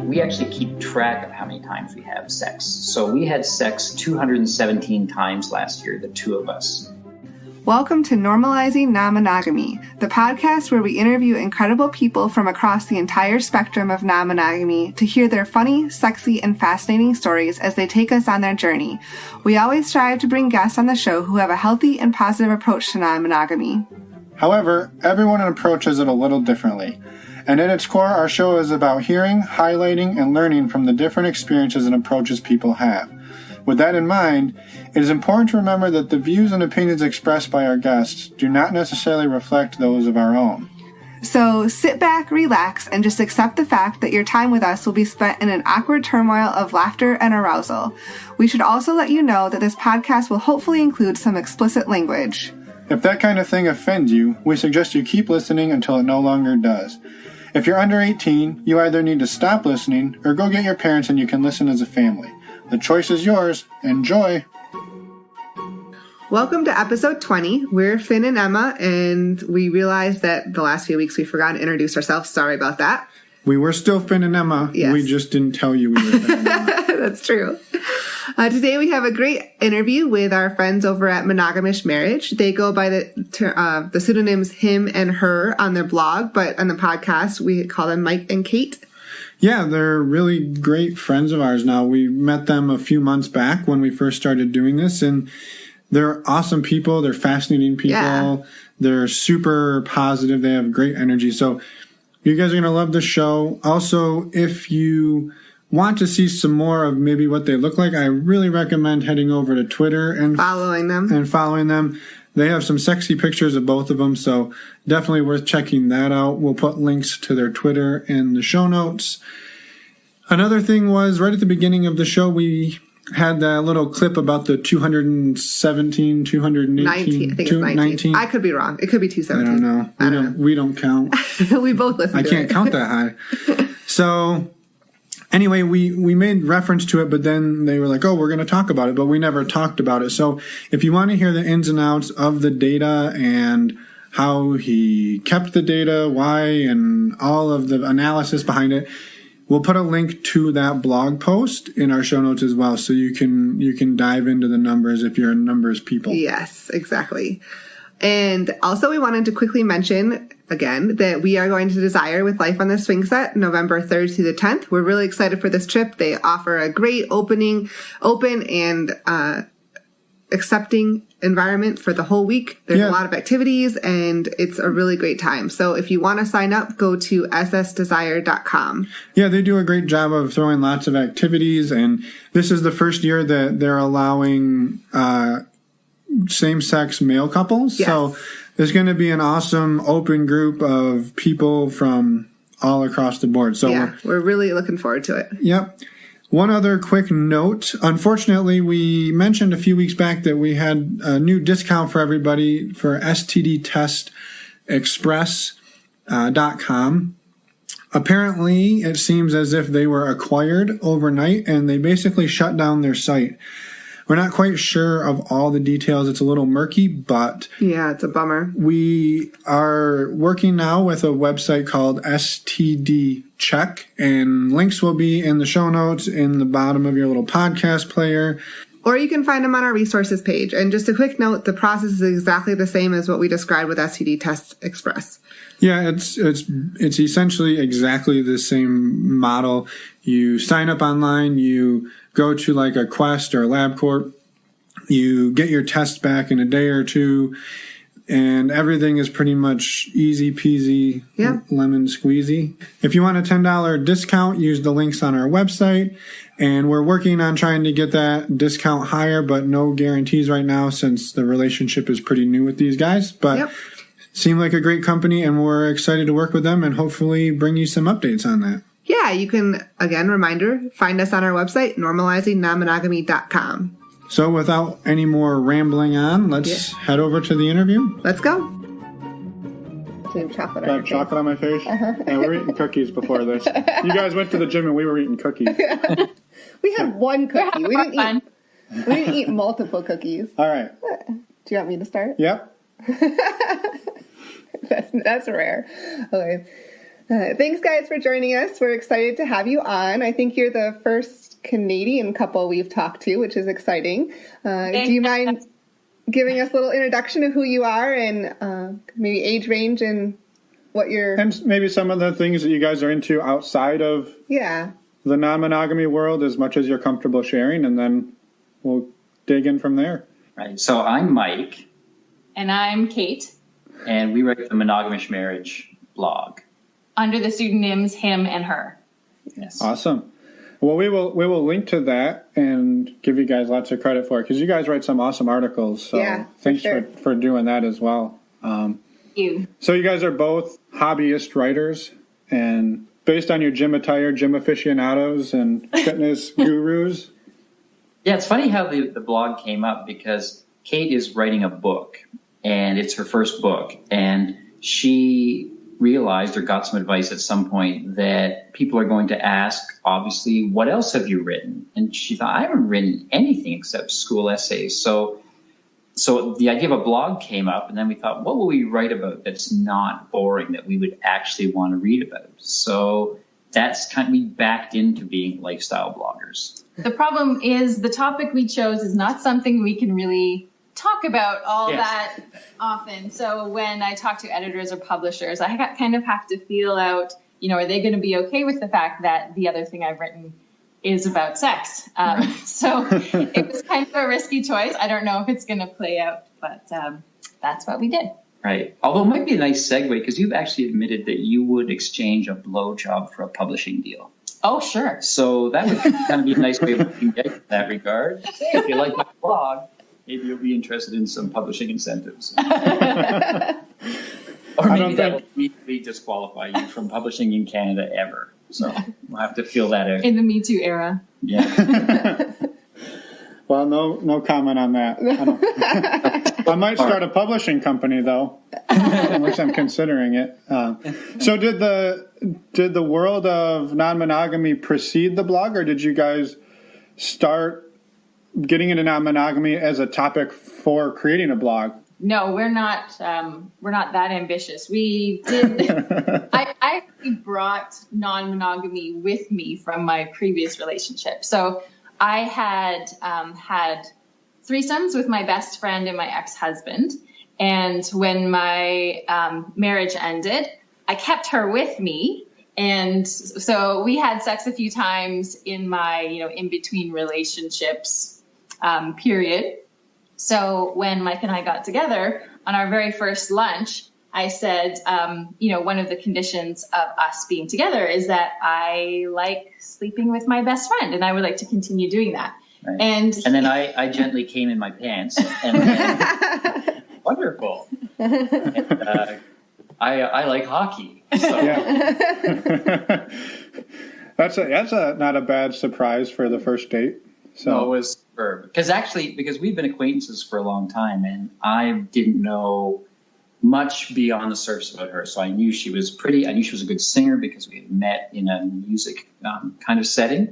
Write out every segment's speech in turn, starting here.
we actually keep track of how many times we have sex. So we had sex 217 times last year, the two of us. Welcome to Normalizing Non-Monogamy, the podcast where we interview incredible people from across the entire spectrum of non-monogamy to hear their funny, sexy, and fascinating stories as they take us on their journey. We always strive to bring guests on the show who have a healthy and positive approach to non-monogamy. However, everyone approaches it a little differently. And at its core, our show is about hearing, highlighting, and learning from the different experiences and approaches people have. With that in mind, it is important to remember that the views and opinions expressed by our guests do not necessarily reflect those of our own. So sit back, relax, and just accept the fact that your time with us will be spent in an awkward turmoil of laughter and arousal. We should also let you know that this podcast will hopefully include some explicit language. If that kind of thing offends you, we suggest you keep listening until it no longer does. If you're under 18, you either need to stop listening or go get your parents and you can listen as a family. The choice is yours. Enjoy! Welcome to episode 20. We're Finn and Emma, and we realized that the last few weeks we forgot to introduce ourselves. Sorry about that. We were still Finn and Emma. Yes. We just didn't tell you we were Finn and Emma. That's true. Today we have a great interview with our friends over at Monogamish Marriage. They go by the pseudonyms him and her on their blog, but on the podcast we call them Mike and Kate. Yeah, they're really great friends of ours now. We met them a few months back when we first started doing this, and they're awesome people. They're fascinating people. Yeah. They're super positive. They have great energy. So you guys are going to love the show. Also, if you want to see some more of maybe what they look like, I really recommend heading over to Twitter and following them. They have some sexy pictures of both of them, so definitely worth checking that out. We'll put links to their Twitter in the show notes. Another thing was, right at the beginning of the show, we had that little clip about the 217, 218. 19, I think it's 19. I could be wrong. It could be 217. I don't know. We don't count. We both listen to it. I can't count that high. So anyway, we made reference to it, but then they were like, oh, we're going to talk about it, but we never talked about it. So if you want to hear the ins and outs of the data and how he kept the data, why, and all of the analysis behind it, we'll put a link to that blog post in our show notes as well, so you can dive into the numbers if you're a numbers people. Yes, exactly. And also we wanted to quickly mention, again, that we are going to Desire with Life on the Swing Set, November 3rd through the 10th. We're really excited for this trip. They offer a great open and accepting environment for the whole week. There's a lot of activities, and it's a really great time. So if you want to sign up, go to ssdesire.com. Yeah, they do a great job of throwing lots of activities, and this is the first year that they're allowing same-sex male couples. Yes. So there's going to be an awesome open group of people from all across the board. So yeah, we're really looking forward to it. Yep. One other quick note. Unfortunately, we mentioned a few weeks back that we had a new discount for everybody for STDtestexpress.com. Apparently, it seems as if they were acquired overnight, and they basically shut down their site. We're not quite sure of all the details. It's a little murky, but yeah, it's a bummer. We are working now with a website called STD Check, and links will be in the show notes in the bottom of your little podcast player. Or you can find them on our resources page. And just a quick note, the process is exactly the same as what we described with STD Test Express. Yeah, it's essentially exactly the same model. You sign up online, you go to like a Quest or a LabCorp, you get your test back in a day or two, and everything is pretty much easy peasy, lemon squeezy. If you want a $10 discount, use the links on our website. And we're working on trying to get that discount higher, but no guarantees right now since the relationship is pretty new with these guys. But seem like a great company, and we're excited to work with them and hopefully bring you some updates on that. Yeah, you can, again, reminder, find us on our website, normalizingnonmonogamy.com. So without any more rambling on, let's head over to the interview. Let's go. So you have chocolate on your face. Chocolate on my face? Uh-huh. And we were eating cookies before this. You guys went to the gym and we were eeating cookies. We had one cookie. We didn't eat multiple cookies. All right. Do you want me to start? Yep. That's rare. Okay. Thanks, guys, for joining us. We're excited to have you on. I think you're the first Canadian couple we've talked to, which is exciting. Do you mind giving us a little introduction of who you are and maybe age range and what you're... And maybe some of the things that you guys are into outside of the non-monogamy world, as much as you're comfortable sharing, and then we'll dig in from there. Right. So I'm Mike. And I'm Kate. And we write the Monogamish Marriage blog. Under the pseudonyms him and her. Yes. Awesome. Well, we will link to that and give you guys lots of credit for it, because you guys write some awesome articles. So thanks for doing that as well. Thank you. So you guys are both hobbyist writers, and based on your gym attire, gym aficionados and fitness gurus. Yeah, it's funny how the blog came up, because Kate is writing a book, and it's her first book, and she realized or got some advice at some point that people are going to ask, obviously, what else have you written? And she thought, I haven't written anything except school essays. So the idea of a blog came up, and then we thought, what will we write about that's not boring, that we would actually want to read about? So that's kind of, we backed into being lifestyle bloggers. The problem is the topic we chose is not something we can really talk about all that often. So when I talk to editors or publishers, I kind of have to feel out, are they going to be okay with the fact that the other thing I've written is about sex? So it was kind of a risky choice. I don't know if it's going to play out, but that's what we did. Right. Although it might be a nice segue, because you've actually admitted that you would exchange a blowjob for a publishing deal. Oh, sure. So that would kind of be a nice way of looking at it in that regard. Hey, if you like my blog, maybe you'll be interested in some publishing incentives. Or maybe that will immediately disqualify you from publishing in Canada ever. So we'll have to feel that out. In the Me Too era. Yeah. Well, no comment on that. I might start a publishing company, though. At least I'm considering it. So did the world of non-monogamy precede the blog, or did you guys start getting into non-monogamy as a topic for creating a blog? No, we're not that ambitious. We did. I actually brought non-monogamy with me from my previous relationship. So I had had threesomes with my best friend and my ex-husband. And when my marriage ended, I kept her with me. And so we had sex a few times in my, in between relationships period. So when Mike and I got together on our very first lunch, I said, one of the conditions of us being together is that I like sleeping with my best friend, and I would like to continue doing that. Right. And then I gently came in my pants, and wonderful. And, I like hockey. So. Yeah. That's not a bad surprise for the first date. So no, it was superb. Because we've been acquaintances for a long time, and I didn't know much beyond the surface about her. So I knew she was pretty. I knew she was a good singer because we had met in a music kind of setting.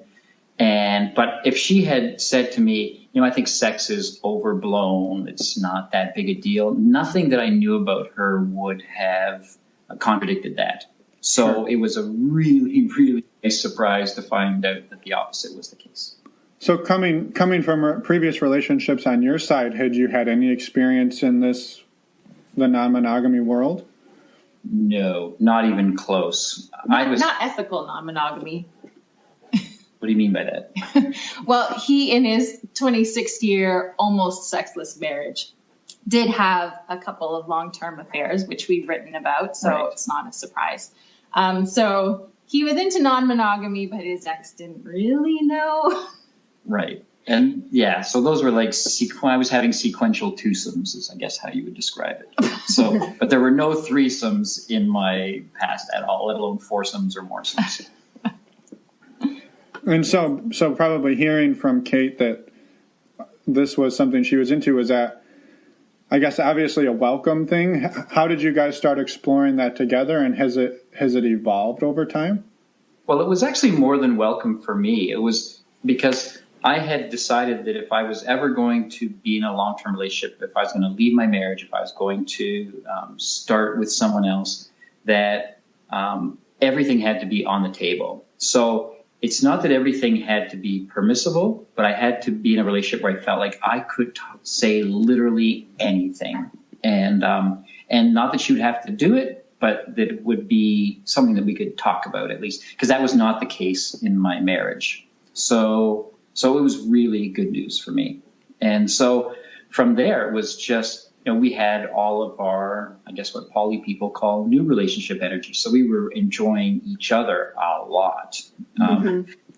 But if she had said to me, I think sex is overblown, it's not that big a deal, nothing that I knew about her would have contradicted that. So It was a really, really nice surprise to find out that the opposite was the case. So coming from previous relationships on your side, had you had any experience in the non-monogamy world? No, not even close. Not ethical non-monogamy. What do you mean by that? Well, he, in his 26th year, almost sexless marriage, did have a couple of long-term affairs, which we've written about, so It's not a surprise. So he was into non-monogamy, but his ex didn't really know. Right. And so those were like, I was having sequential twosomes is I guess how you would describe it. So, but there were no threesomes in my past at all, let alone foursomes or moresomes. And so probably hearing from Kate that this was something she was into, was that, I guess, obviously a welcome thing. How did you guys start exploring that together, and has it evolved over time? Well, it was actually more than welcome for me. It was because I had decided that if I was ever going to be in a long-term relationship, if I was going to leave my marriage, if I was going to start with someone else, that everything had to be on the table. So it's not that everything had to be permissible, but I had to be in a relationship where I felt like I could say literally anything. And not that she would have to do it, but that it would be something that we could talk about at least, because that was not the case in my marriage. So it was really good news for me. And so from there, it was just, we had all of our, I guess what poly people call new relationship energy. So we were enjoying each other a lot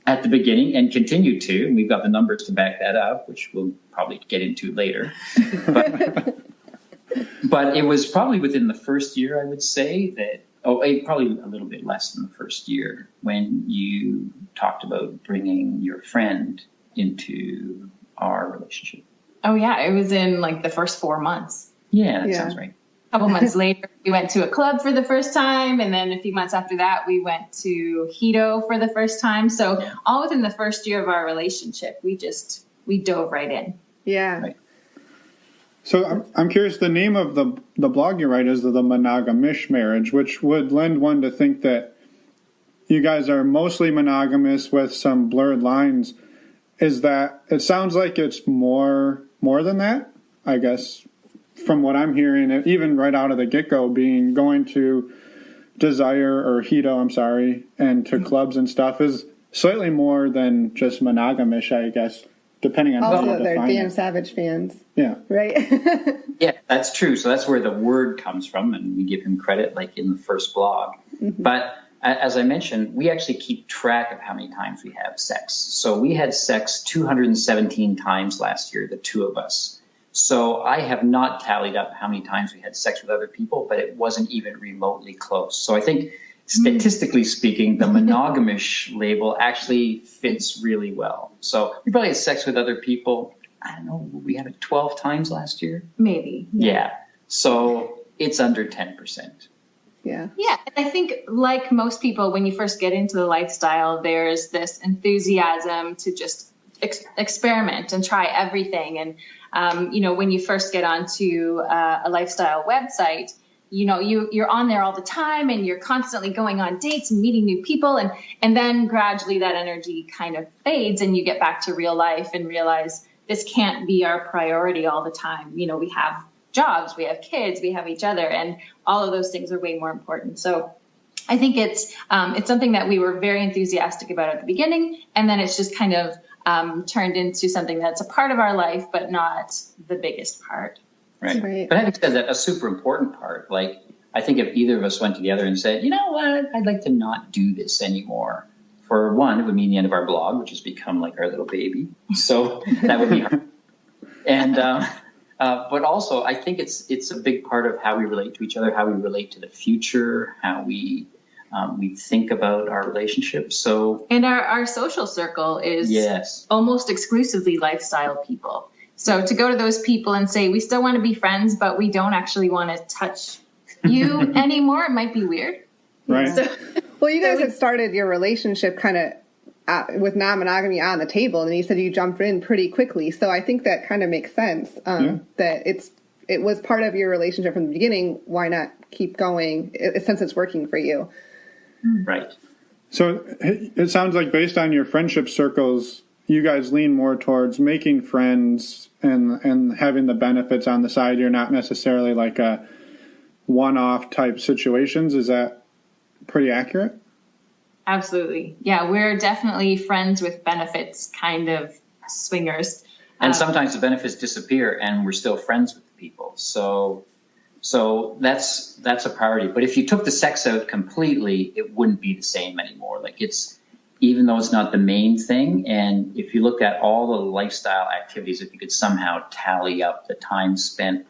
at the beginning and continued to. And we've got the numbers to back that up, which we'll probably get into later. But it was probably within the first year, I would say, that, probably a little bit less than the first year, when you talked about bringing your friend into our relationship. Oh, yeah. It was in like the first 4 months. Yeah, that sounds right. A couple months later, we went to a club for the first time. And then a few months after that, we went to Hito for the first time. So all within the first year of our relationship, we dove right in. Yeah. Right. So I'm curious, the name of the blog you write is the Monogamish Marriage, which would lend one to think that you guys are mostly monogamous with some blurred lines. Is that, it sounds like it's more than that, I guess, from what I'm hearing, even right out of the get-go, going to Hito, and to clubs and stuff is slightly more than just monogamish, I guess, depending on how you Also, they're define Dan it. Savage fans. Yeah. Right? Yeah, that's true. So that's where the word comes from, and we give him credit, like in the first blog. But as I mentioned, we actually keep track of how many times we have sex. So we had sex 217 times last year, the two of us. So I have not tallied up how many times we had sex with other people, but it wasn't even remotely close. So I think statistically speaking, the monogamish label actually fits really well. So we probably had sex with other people, I don't know, we had it 12 times last year? Maybe. Yeah. So it's under 10%. Yeah. Yeah. And I think, like most people, when you first get into the lifestyle, there's this enthusiasm to just experiment and try everything. And, when you first get onto a lifestyle website, you're on there all the time and you're constantly going on dates and meeting new people. And then gradually that energy kind of fades and you get back to real life and realize this can't be our priority all the time. We have jobs, we have kids, we have each other, and all of those things are way more important. So I think it's something that we were very enthusiastic about at the beginning. And then it's just kind of turned into something that's a part of our life, but not the biggest part. Right. But having said that, a super important part, like, I think if either of us went together and said, you know what, I'd like to not do this anymore. For one, it would mean the end of our blog, which has become like our little baby. So that would be hard. And, but also I think it's a big part of how we relate to each other, how we relate to the future, how we think about our relationship. So, and our social circle is almost exclusively lifestyle people. So to go to those people and say, we still want to be friends, but we don't actually want to touch you anymore, it might be weird. Right. So, well, you guys had started your relationship kind of with non-monogamy on the table, and you said you jumped in pretty quickly. So I think that kind of makes sense, that it was part of your relationship from the beginning. Why not keep going since it's working for you? Right. So it sounds like based on your friendship circles, you guys lean more towards making friends and having the benefits on the side. You're not necessarily like a one-off type situations. Is that pretty accurate? Absolutely. Yeah, we're definitely friends with benefits kind of swingers. And sometimes the benefits disappear and we're still friends with the people. So that's a priority. But if you took the sex out completely, it wouldn't be the same anymore. Like even though it's not the main thing, and if you looked at all the lifestyle activities, if you could somehow tally up the time spent,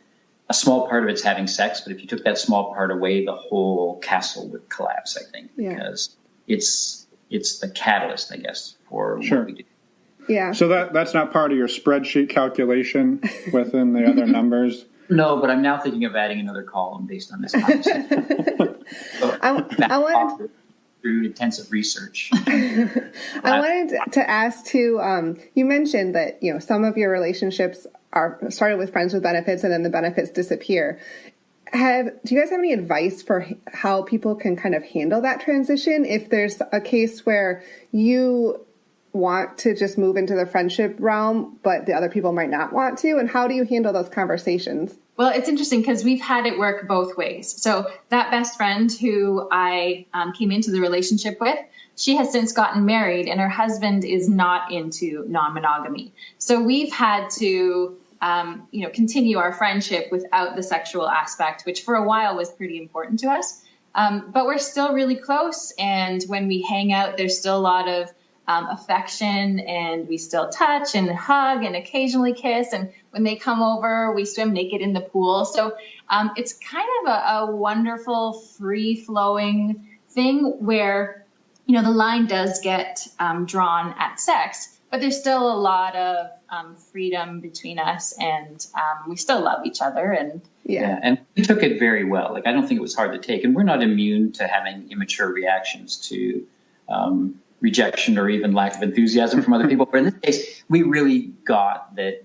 a small part of it's having sex, but if you took that small part away, the whole castle would collapse, I think, because it's the catalyst, I guess, for what we do. Yeah. So that's not part of your spreadsheet calculation within the other numbers? No, but I'm now thinking of adding another column based on this conversation. I wanted through intensive research. I wanted to ask too, you mentioned that, some of your relationships are started with friends with benefits and then the benefits disappear. Do you guys have any advice for how people can kind of handle that transition? If there's a case where you want to just move into the friendship realm, but the other people might not want to, and how do you handle those conversations? Well, it's interesting because we've had it work both ways. So that best friend who I came into the relationship with, she has since gotten married and her husband is not into non-monogamy. So we've had to, continue our friendship without the sexual aspect, which for a while was pretty important to us. But we're still really close. And when we hang out, there's still a lot of affection, and we still touch and hug and occasionally kiss. And when they come over, we swim naked in the pool. So it's kind of a wonderful, free-flowing thing where, the line does get drawn at sex, but there's still a lot of freedom between us, and we still love each other. And yeah, and we took it very well. Like, I don't think it was hard to take, and we're not immune to having immature reactions to rejection or even lack of enthusiasm from other people. But in this case, we really got that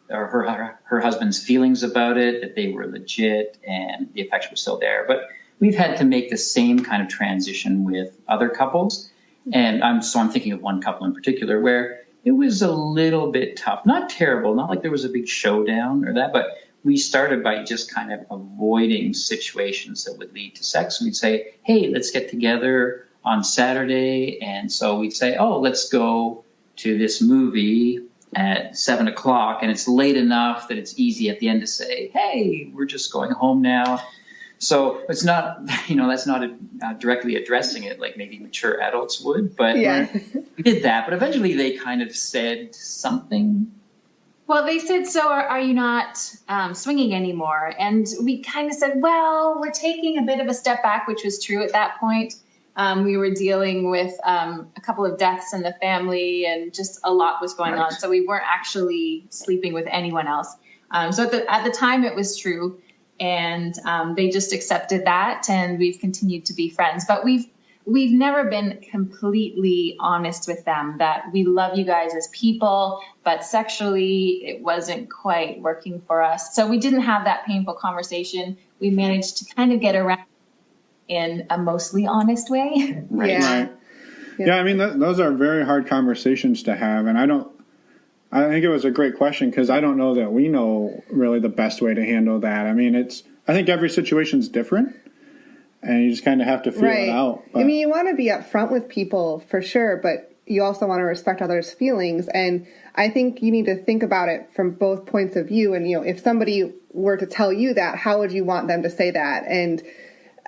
her husband's feelings about it, that they were legit, and the affection was still there. But we've had to make the same kind of transition with other couples. And I'm thinking of one couple in particular where it was a little bit tough, not terrible, not like there was a big showdown or that, but we started by just kind of avoiding situations that would lead to sex. We'd say, hey, let's get together on Saturday. And so we'd say, oh, let's go to this movie at 7:00. And it's late enough that it's easy at the end to say, hey, we're just going home now. So it's not, that's not directly addressing it like maybe mature adults would, but we did that. But eventually they kind of said something. Well, they said, so are you not swinging anymore? And we kind of said, well, we're taking a bit of a step back, which was true at that point. We were dealing with a couple of deaths in the family, and just a lot was going on. So we weren't actually sleeping with anyone else. So at the time it was true. And they just accepted that, and we've continued to be friends. But we've never been completely honest with them that we love you guys as people, but sexually it wasn't quite working for us. So we didn't have that painful conversation. We managed to kind of get around in a mostly honest way. Right. Yeah, I mean, those are very hard conversations to have, and I think it was a great question because I don't know that we know really the best way to handle that. I mean, I think every situation's different, and you just kind of have to feel it out. But, I mean, you want to be upfront with people for sure, but you also want to respect others' feelings. And I think you need to think about it from both points of view. And, if somebody were to tell you that, how would you want them to say that? And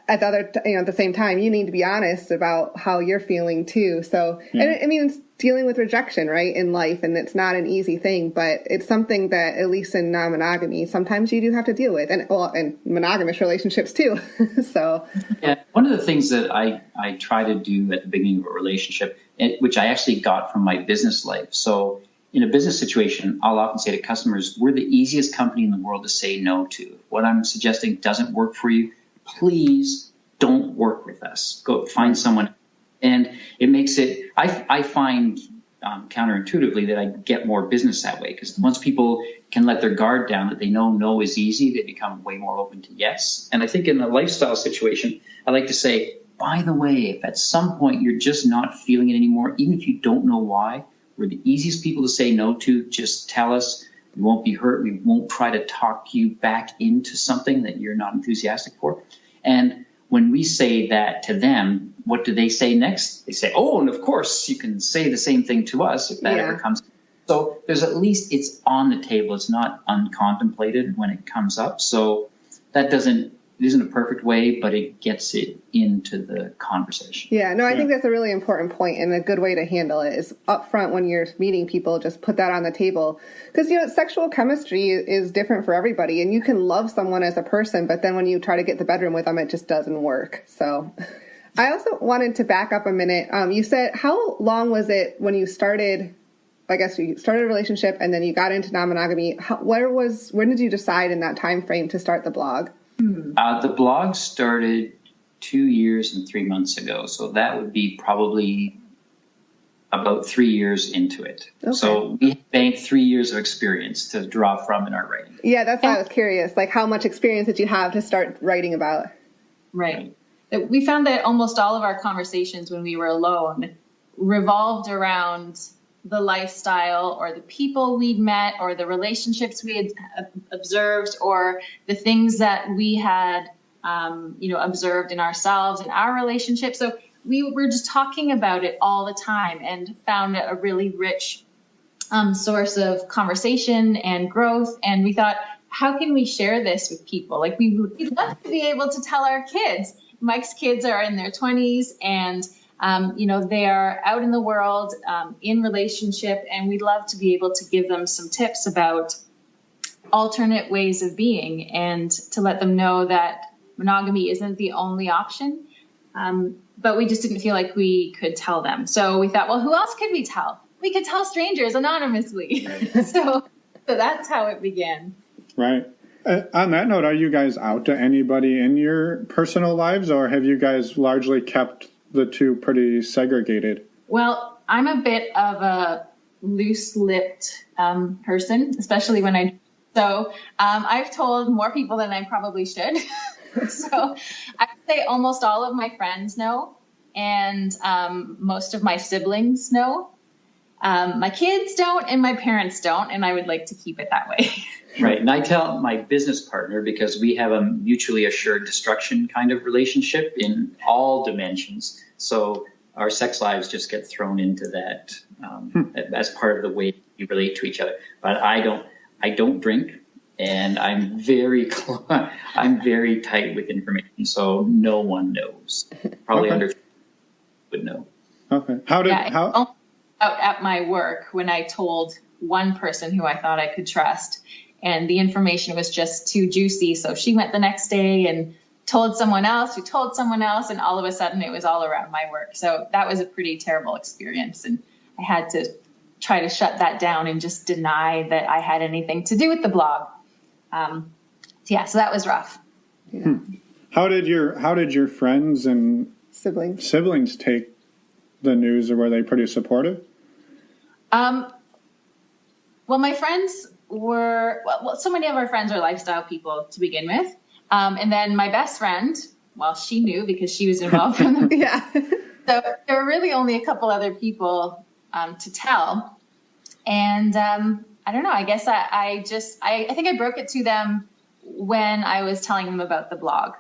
at the same time, you need to be honest about how you're feeling too. So, and I mean, it's dealing with rejection, right, in life, and it's not an easy thing, but it's something that, at least in non-monogamy, sometimes you do have to deal with, and monogamous relationships too. So, yeah, one of the things that I try to do at the beginning of a relationship, which I actually got from my business life. So, in a business situation, I'll often say to customers, we're the easiest company in the world to say no to. What I'm suggesting doesn't work for you, please don't work with us. Go find someone. And it makes it, I find counterintuitively that I get more business that way, because once people can let their guard down, that they know no is easy, they become way more open to yes. And I think in a lifestyle situation, I like to say, by the way, if at some point you're just not feeling it anymore, even if you don't know why, we're the easiest people to say no to. Just tell us. We won't be hurt. We won't try to talk you back into something that you're not enthusiastic for. And when we say that to them, what do they say next? They say, oh, and of course you can say the same thing to us if that ever comes. So there's at least it's on the table. It's not uncontemplated when it comes up. So that it isn't a perfect way, but it gets it into the conversation. Yeah, no, I think that's a really important point, and a good way to handle it is up front when you're meeting people, just put that on the table. Because, sexual chemistry is different for everybody, and you can love someone as a person, but then when you try to get in the bedroom with them, it just doesn't work. So I also wanted to back up a minute. You said, how long was it when you started, I guess you started a relationship and then you got into non-monogamy? When did you decide in that time frame to start the blog? The blog started 2 years and 3 months ago. So that would be probably about 3 years into it. Okay. So we banked 3 years of experience to draw from in our writing. Yeah, that's why I was curious. Like, how much experience did you have to start writing about? Right. We found that almost all of our conversations when we were alone revolved around the lifestyle or the people we'd met or the relationships we had observed or the things that we had, observed in ourselves and our relationship. So we were just talking about it all the time and found a really rich source of conversation and growth. And we thought, how can we share this with people? Like, we'd love to be able to tell our kids. Mike's kids are in their 20s and, they are out in the world in relationship. And we'd love to be able to give them some tips about alternate ways of being and to let them know that monogamy isn't the only option. But we just didn't feel like we could tell them. So we thought, well, who else could we tell? We could tell strangers anonymously. So that's how it began. Right. On that note, are you guys out to anybody in your personal lives, or have you guys largely kept the two pretty segregated? Well, I'm a bit of a loose-lipped person, especially when So I've told more people than I probably should. So I'd say almost all of my friends know, and most of my siblings know. My kids don't, and my parents don't, and I would like to keep it that way. Right. And I tell my business partner, because we have a mutually assured destruction kind of relationship in all dimensions. So our sex lives just get thrown into that as part of the way we relate to each other. But I don't drink. And I'm very tight with information, so no one knows. Probably under would know. Okay. Out at my work when I told one person who I thought I could trust, and the information was just too juicy, so she went the next day and told someone else who told someone else, and all of a sudden it was all around my work. So that was a pretty terrible experience, and I had to try to shut that down and just deny that I had anything to do with the blog. So that was rough. Yeah. How did your friends and siblings take the news, or were they pretty supportive? Well, my friends were, so many of our friends are lifestyle people to begin with. And then my best friend, she knew because she was involved from the Yeah. So there were really only a couple other people to tell. And I don't know, I guess I think I broke it to them when I was telling them about the blog.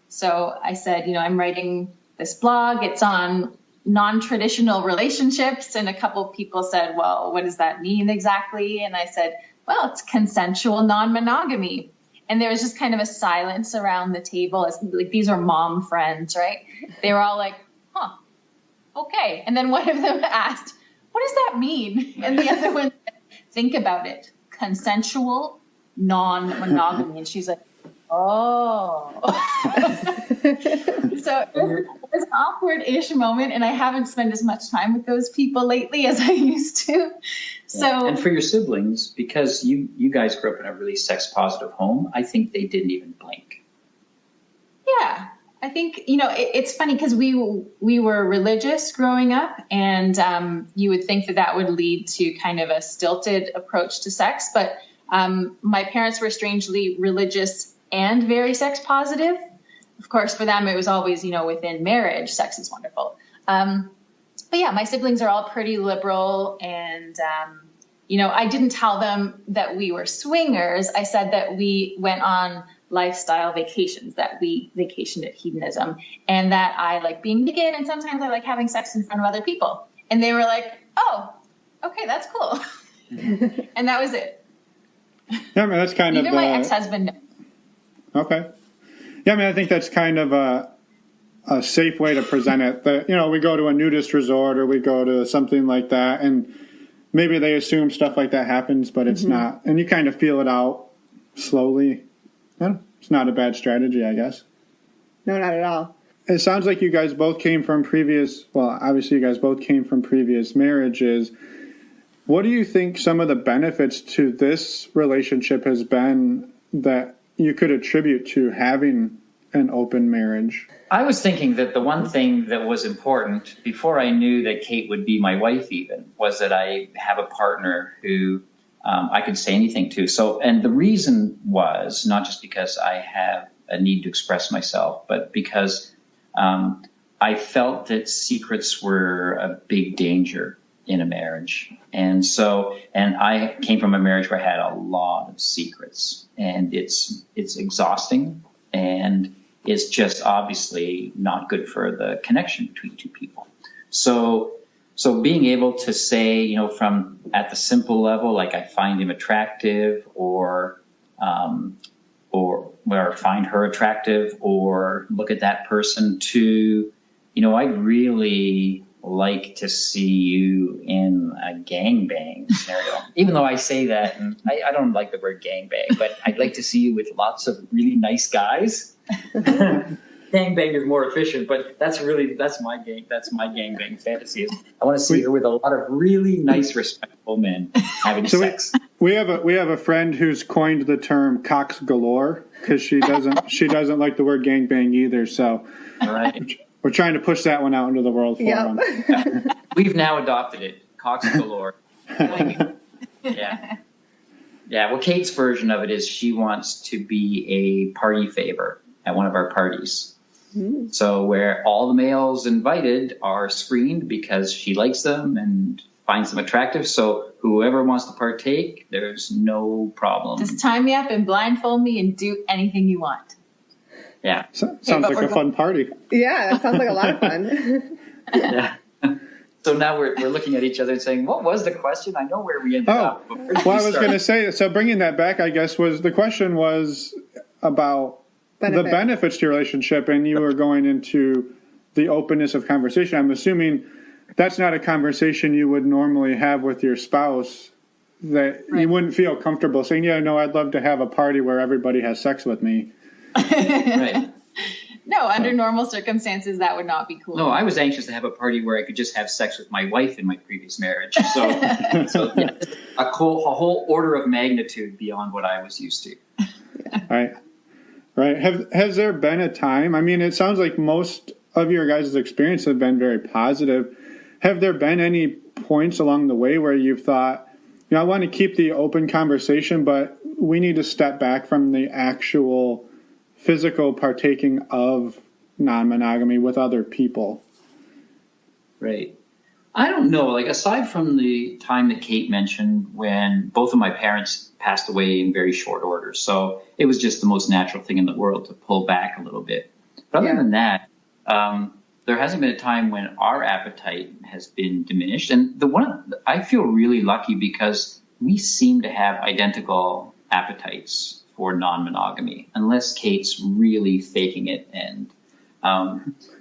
So I said, I'm writing this blog. It's on non-traditional relationships. And a couple people said, well, what does that mean exactly? And I said, well, it's consensual non-monogamy. And there was just kind of a silence around the table. As, like, these are mom friends, right? They were all like, huh, okay. And then one of them asked, what does that mean? And the other one said, think about it. Consensual non-monogamy. And she's like, oh. So it was an awkward-ish moment, and I haven't spent as much time with those people lately as I used to. So, and for your siblings, because you guys grew up in a really sex-positive home, I think they didn't even blink. Yeah, I think, it's funny because we were religious growing up, and you would think that would lead to kind of a stilted approach to sex, but my parents were strangely religious and very sex positive. Of course, for them, it was always, within marriage, sex is wonderful. But yeah, my siblings are all pretty liberal. And, I didn't tell them that we were swingers. I said that we went on lifestyle vacations, that we vacationed at hedonism, and that I like being naked. And sometimes I like having sex in front of other people. And they were like, oh, okay, that's cool. And that was it. Yeah, I mean, that's kind Even of... my ex-husband. Okay. Yeah, I mean, I think that's kind of a safe way to present it. That, we go to a nudist resort or we go to something like that, and maybe they assume stuff like that happens, but it's not. And you kind of feel it out slowly. It's not a bad strategy, I guess. No, not at all. It sounds like you guys both came from previous marriages. What do you think some of the benefits to this relationship has been that you could attribute to having an open marriage? I was thinking that the one thing that was important before I knew that Kate would be my wife even was that I have a partner who I could say anything to. So, and the reason was not just because I have a need to express myself, but because I felt that secrets were a big danger in a marriage. And I came from a marriage where I had a lot of secrets, and it's exhausting, and it's just obviously not good for the connection between two people. So being able to say, from at the simple level, like I find him attractive, or find her attractive, or look at that person, to, I'd really like to see you in a gangbang scenario. Even though I say that, and I don't like the word gangbang, but I'd like to see you with lots of really nice guys. Gangbang is more efficient, but that's my gangbang fantasy. I want to see her with a lot of really nice, respectful men having sex. We have a friend who's coined the term "cocks galore" because she doesn't like the word gangbang either. So, right. We're trying to push that one out into the world for them. We've now adopted it, cocks galore. Yeah. Well, Kate's version of it is she wants to be a party favor at one of our parties. Mm. So where all the males invited are screened because she likes them and finds them attractive. So whoever wants to partake, there's no problem. Just tie me up and blindfold me and do anything you want. Yeah. Sounds like a fun party. Yeah, that sounds like a lot of fun. Yeah. So now we're looking at each other and saying, what was the question? I know where we ended up. Well, I was going to say, so bringing that back, I guess, the question was about the benefits to your relationship, and you were going into the openness of conversation. I'm assuming that's not a conversation you would normally have with your spouse, that you wouldn't feel comfortable saying, yeah, no, I'd love to have a party where everybody has sex with me. Right. No, under normal circumstances, that would not be cool. No, I was anxious to have a party where I could just have sex with my wife in my previous marriage. So yeah, a whole order of magnitude beyond what I was used to. Right. Has there been a time? I mean, it sounds like most of your guys' experience have been very positive. Have there been any points along the way where you've thought, I want to keep the open conversation, but we need to step back from the actual physical partaking of non-monogamy with other people? Right. I don't know. Like, aside from the time that Kate mentioned when both of my parents passed away in very short order, so it was just the most natural thing in the world to pull back a little bit. But other than that, there hasn't been a time when our appetite has been diminished. And I feel really lucky because we seem to have identical appetites for non-monogamy, unless Kate's really faking it and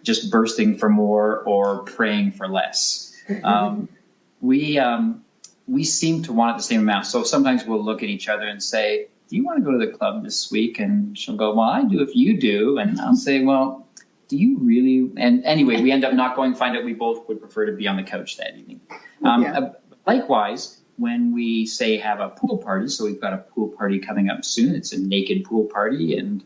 just bursting for more or praying for less. We seem to want it the same amount. So sometimes we'll look at each other and say, do you want to go to the club this week? And she'll go, well, I do if you do. And I'll say, well, do you really? And anyway, we end up not going, find out we both would prefer to be on the couch that evening. Likewise, when we say have a pool party, so we've got a pool party coming up soon. It's a naked pool party, and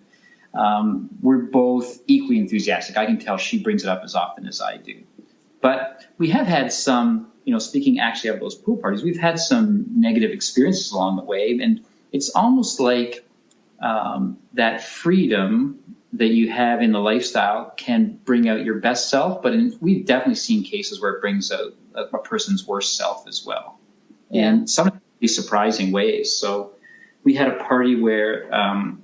we're both equally enthusiastic. I can tell she brings it up as often as I do. But we have had some, speaking actually of those pool parties, we've had some negative experiences along the way, and it's almost like that freedom that you have in the lifestyle can bring out your best self, but we've definitely seen cases where it brings out a person's worst self as well. And sometimes in surprising ways. So we had a party where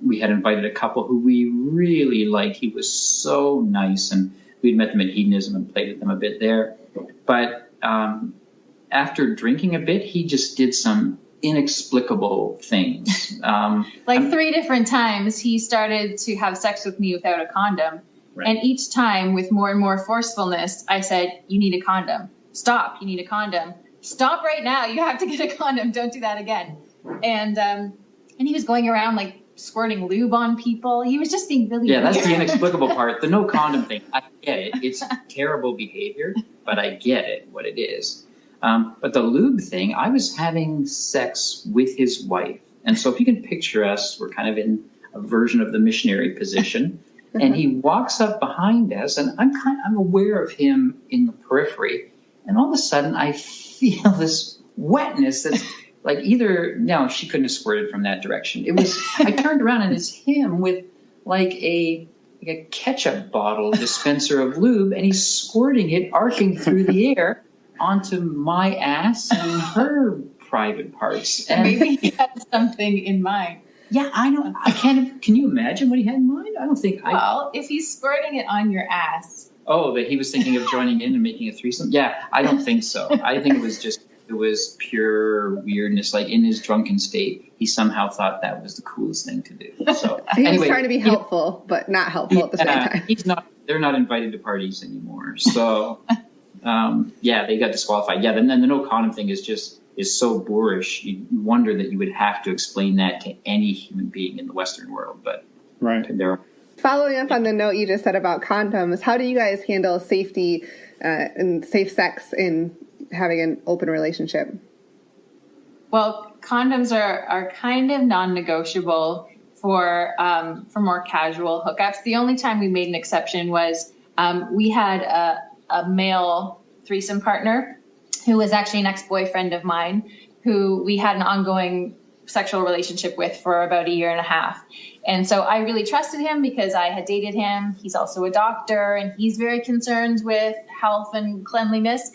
we had invited a couple who we really liked. He was so nice, and we'd met them at Hedonism and played with them a bit there. But after drinking a bit, he just did some inexplicable things. Like 3 different times he started to have sex with me without a condom. Right. And each time with more and more forcefulness, I said, you need a condom. Stop, you need a condom. Stop right now. You have to get a condom. Don't do that again. And he was going around like squirting lube on people. He was just being really weird. That's the inexplicable part. The no condom thing. I get it. It's terrible behavior, but I get it, what it is. But the lube thing, I was having sex with his wife. And so if you can picture us, we're kind of in a version of the missionary position. And he walks up behind us, and I'm aware of him in the periphery. And all of a sudden, I feel this wetness that's like no, she couldn't have squirted from that direction. It was, I turned around and it's him with like a ketchup bottle dispenser of lube, and he's squirting it, arcing through the air onto my ass and her private parts. And maybe he had something in mind. Yeah, can you imagine what he had in mind? I don't think Well, if he's squirting it on your ass. Oh, that he was thinking of joining in and making a threesome? Yeah, I don't think so. I think it was pure weirdness. Like in his drunken state, he somehow thought that was the coolest thing to do. So he was trying to be helpful, but not helpful at the same time. They're not invited to parties anymore. So, they got disqualified. Yeah, and then the no condom thing is so boorish. You wonder that you would have to explain that to any human being in the Western world. But Following up on the note you just said about condoms, how do you guys handle safety and safe sex in having an open relationship? Well, condoms are kind of non-negotiable for more casual hookups. The only time we made an exception was we had a male threesome partner who was actually an ex-boyfriend of mine, who we had an ongoing sexual relationship with for about 1.5 years. And so I really trusted him because I had dated him. He's also a doctor, and he's very concerned with health and cleanliness.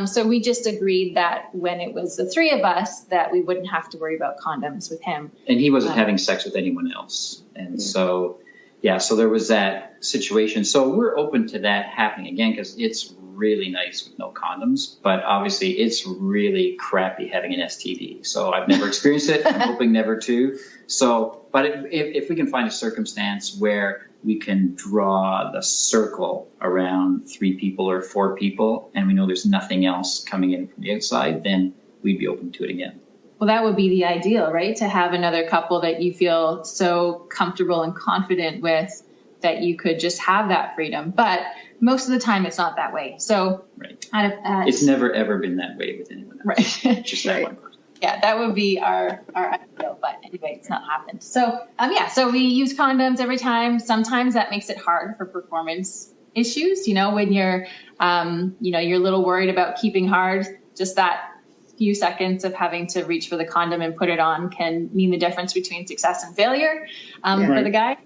So we just agreed that when it was the three of us, that we wouldn't have to worry about condoms with him. And he wasn't having sex with anyone else. And so there was that situation. So we're open to that happening again, because it's really nice with no condoms, but obviously it's really crappy having an STD. So I've never experienced it. I'm hoping never to. So, but if we can find a circumstance where we can draw the circle around 3 people or 4 people, and we know there's nothing else coming in from the outside, then we'd be open to it again. Well, that would be the ideal, right? To have another couple that you feel so comfortable and confident with that you could just have that freedom. But most of the time, it's not that way. So, right. It's never, ever been that way with anyone else. Right. Just that one person. Yeah, that would be our ideal. But anyway, it's not happened. So, so we use condoms every time. Sometimes that makes it hard for performance issues. When you're, you're a little worried about keeping hard, just that few seconds of having to reach for the condom and put it on can mean the difference between success and failure for the guy.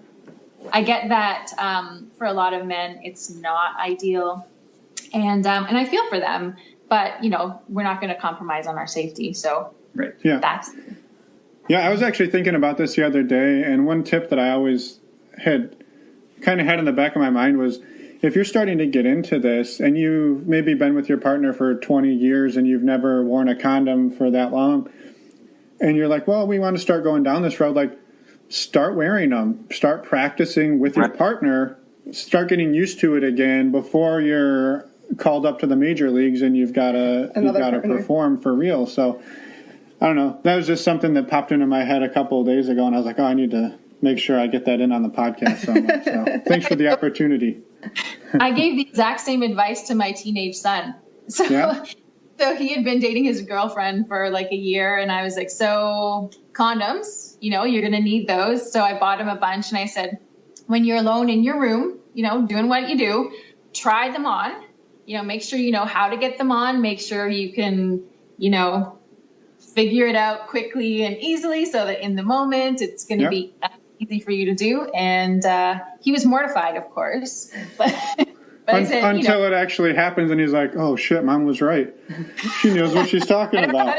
I get that for a lot of men, it's not ideal. And I feel for them, but, we're not going to compromise on our safety. So I was actually thinking about this the other day. And one tip that I always had in the back of my mind was, if you're starting to get into this and you've maybe been with your partner for 20 years and you've never worn a condom for that long, and you're like, well, we want to start going down this road, like, start wearing them, start practicing with your partner, start getting used to it again before you're called up to the major leagues and you've got to perform for real. So I don't know. That was just something that popped into my head a couple of days ago, and I was like, I need to make sure I get that in on the podcast somewhere. So thanks for the opportunity. I gave the exact same advice to my teenage son. So he had been dating his girlfriend for like 1 year, and I was like, so condoms, you're going to need those. So I bought him a bunch, and I said, when you're alone in your room, doing what you do, try them on, make sure you know how to get them on, make sure you can, figure it out quickly and easily so that in the moment it's going to be easy for you to do. And he was mortified, of course, but I said, until it actually happens and he's like, oh shit, mom was right. She knows what she's talking about.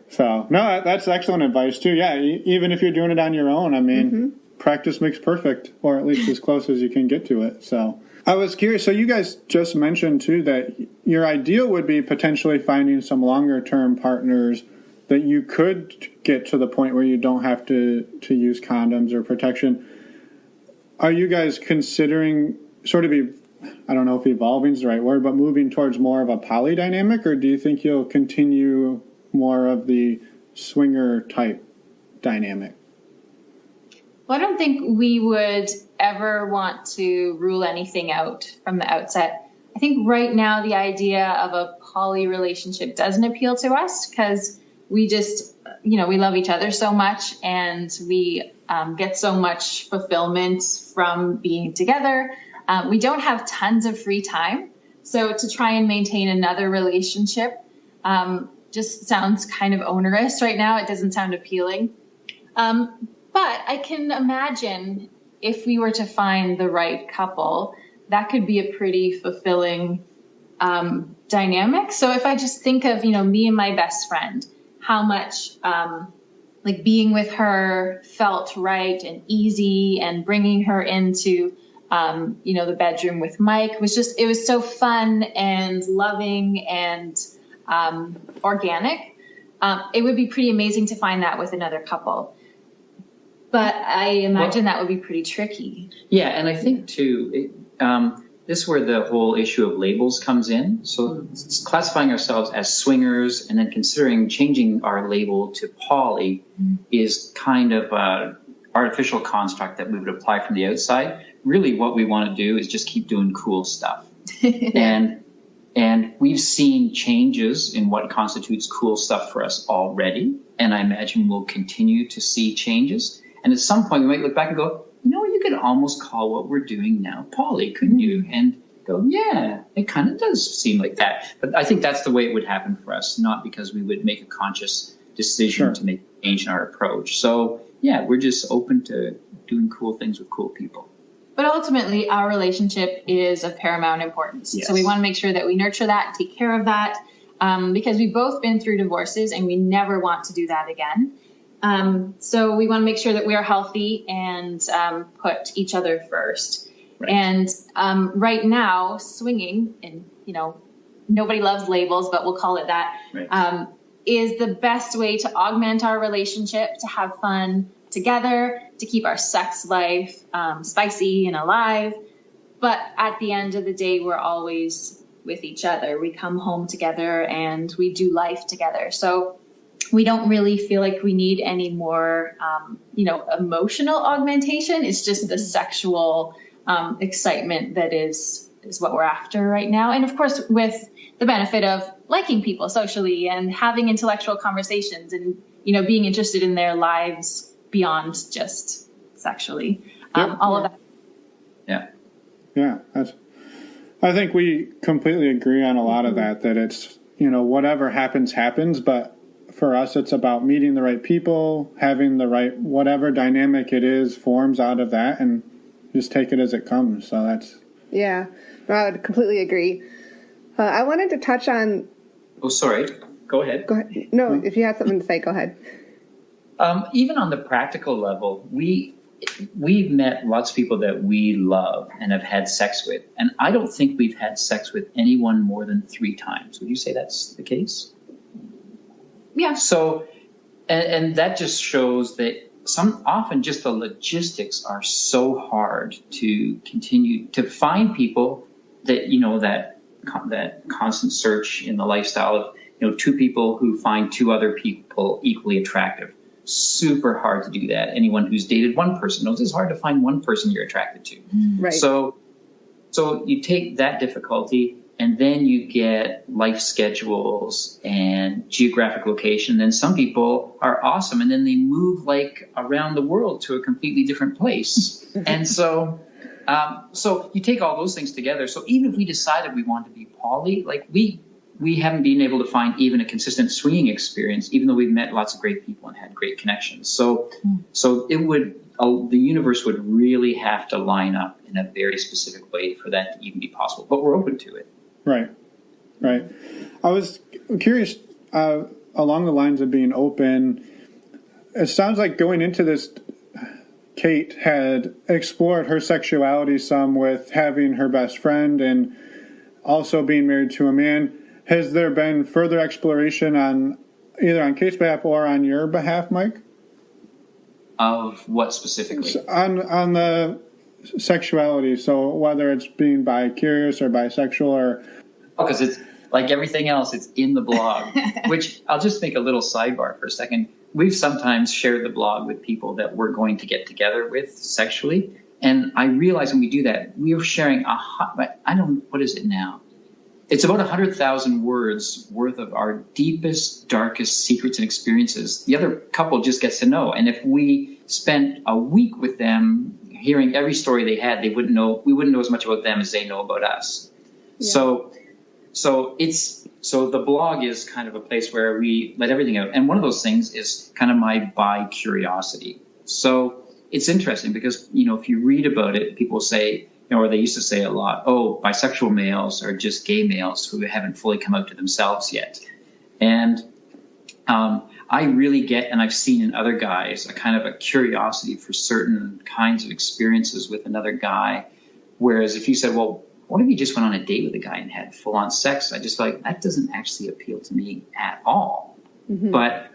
So no, that's excellent advice too. Yeah. Even if you're doing it on your own, I mean, practice makes perfect, or at least as close as you can get to it. So I was curious. So you guys just mentioned too that your ideal would be potentially finding some longer term partners that you could get to the point where you don't have to use condoms or protection. Are you guys considering sort of, I don't know if evolving is the right word, but moving towards more of a poly dynamic, or do you think you'll continue more of the swinger type dynamic? Well, I don't think we would ever want to rule anything out from the outset. I think right now the idea of a poly relationship doesn't appeal to us because we just, we love each other so much, and we get so much fulfillment from being together. We don't have tons of free time. So to try and maintain another relationship just sounds kind of onerous right now. It doesn't sound appealing. But I can imagine if we were to find the right couple, that could be a pretty fulfilling dynamic. So if I just think of, me and my best friend, how much like being with her felt right and easy, and bringing her into, the bedroom with Mike it was so fun and loving and organic. It would be pretty amazing to find that with another couple. But I imagine that would be pretty tricky. Yeah, and I think, too, this is where the whole issue of labels comes in. So classifying ourselves as swingers and then considering changing our label to poly is kind of an artificial construct that we would apply from the outside. Really what we want to do is just keep doing cool stuff. And we've seen changes in what constitutes cool stuff for us already. And I imagine we'll continue to see changes. And at some point we might look back and go, you could almost call what we're doing now poly, couldn't you? And go, yeah, it kind of does seem like that. But I think that's the way it would happen for us, not because we would make a conscious decision to make a change in our approach. So, yeah, we're just open to doing cool things with cool people. But ultimately, our relationship is of paramount importance. Yes. So we want to make sure that we nurture that, take care of that, because we've both been through divorces and we never want to do that again. So we want to make sure that we are healthy and put each other first. Right. And right now, swinging, and nobody loves labels, but we'll call it that, right, is the best way to augment our relationship, to have fun together, to keep our sex life spicy and alive. But at the end of the day, we're always with each other. We come home together and we do life together. So we don't really feel like we need any more, emotional augmentation. It's just the sexual excitement that is what we're after right now. And of course, with the benefit of liking people socially and having intellectual conversations and, being interested in their lives beyond just sexually. All of that. Yeah. Yeah. I think we completely agree on a lot of that it's, whatever happens, but for us, it's about meeting the right people, having the right, whatever dynamic it is forms out of that, and just take it as it comes. So that's... Yeah, I would completely agree. I wanted to touch on... Oh, sorry. Go ahead. Go ahead. No, if you had something to say, go ahead. Even on the practical level, we've met lots of people that we love and have had sex with, and I don't think we've had sex with anyone more than 3 times. Would you say that's the case? Yeah. So, and that just shows that often just the logistics are so hard to continue to find people that, that constant search in the lifestyle of, 2 people who find 2 other people equally attractive. Super hard to do that. Anyone who's dated one person knows it's hard to find one person you're attracted to. Right. So you take that difficulty, and then you get life schedules and geographic location. Then some people are awesome, and then they move around the world to a completely different place. And so you take all those things together. So even if we decided we want to be poly, we haven't been able to find even a consistent swinging experience, even though we've met lots of great people and had great connections. So the universe would really have to line up in a very specific way for that to even be possible. But we're open to it. Right. I was curious, along the lines of being open, it sounds like going into this, Kate had explored her sexuality some with having her best friend and also being married to a man. Has there been further exploration on either on Kate's behalf or on your behalf, Mike? Of what specifically? On the sexuality. So whether it's being bi-curious or bisexual or... Because it's like everything else, it's in the blog, which I'll just make a little sidebar for a second. We've sometimes shared the blog with people that we're going to get together with sexually. And I realize when we do that, we are sharing what is it now? it's about 100,000 words worth of our deepest, darkest secrets and experiences. The other couple just gets to know. And if we spent a week with them hearing every story they had, we wouldn't know as much about them as they know about us. Yeah. So the blog is kind of a place where we let everything out. And one of those things is kind of my bi curiosity. So it's interesting because, if you read about it, people say, or they used to say a lot, oh, bisexual males are just gay males who haven't fully come out to themselves yet. And I really get, and I've seen in other guys, a kind of a curiosity for certain kinds of experiences with another guy. Whereas if you said, well, what if you just went on a date with a guy and had full-on sex? I just feel like that doesn't actually appeal to me at all. Mm-hmm. But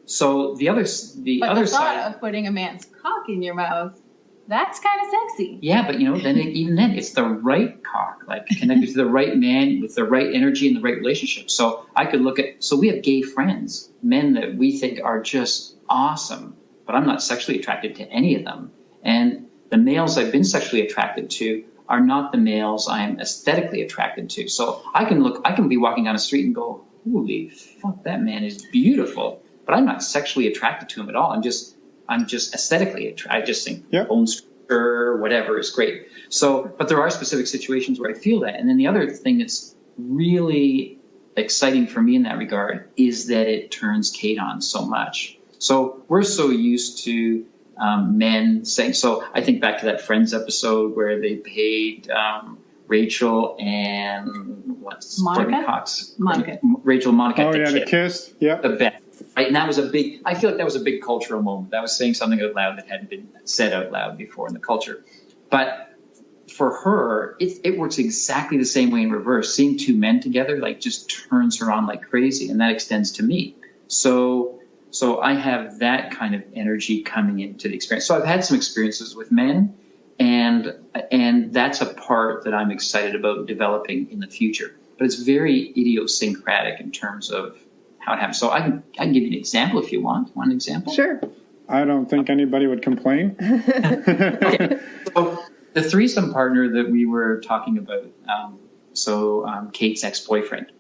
so the other side of putting a man's cock in your mouth, that's kind of sexy. Yeah, but then it's the right cock, like connected to the right man with the right energy and the right relationship. So I could we have gay friends, men that we think are just awesome, but I'm not sexually attracted to any of them. And the males I've been sexually attracted to are not the males I am aesthetically attracted to. So I can be walking down the street and go, holy fuck, that man is beautiful, but I'm not sexually attracted to him at all. I'm just aesthetically attracted. I just think bone structure, whatever is great. So, but there are specific situations where I feel that. And then the other thing that's really exciting for me in that regard is that it turns Kate on so much. So we're so used to men saying, so I think back to that Friends episode where they paid Rachel and Monica. Rachel and Monica. Oh yeah, the kiss. Yeah. The best. Right? And I feel like that was a big cultural moment. That was saying something out loud that hadn't been said out loud before in the culture. But for her, it works exactly the same way in reverse. Seeing two men together just turns her on like crazy, and that extends to me. So I have that kind of energy coming into the experience. So I've had some experiences with men, and that's a part that I'm excited about developing in the future. But it's very idiosyncratic in terms of how it happens. So I can give you an example if you want. Want an example? Sure. I don't think anybody would complain. Okay. So the threesome partner that we were talking about, Kate's ex-boyfriend.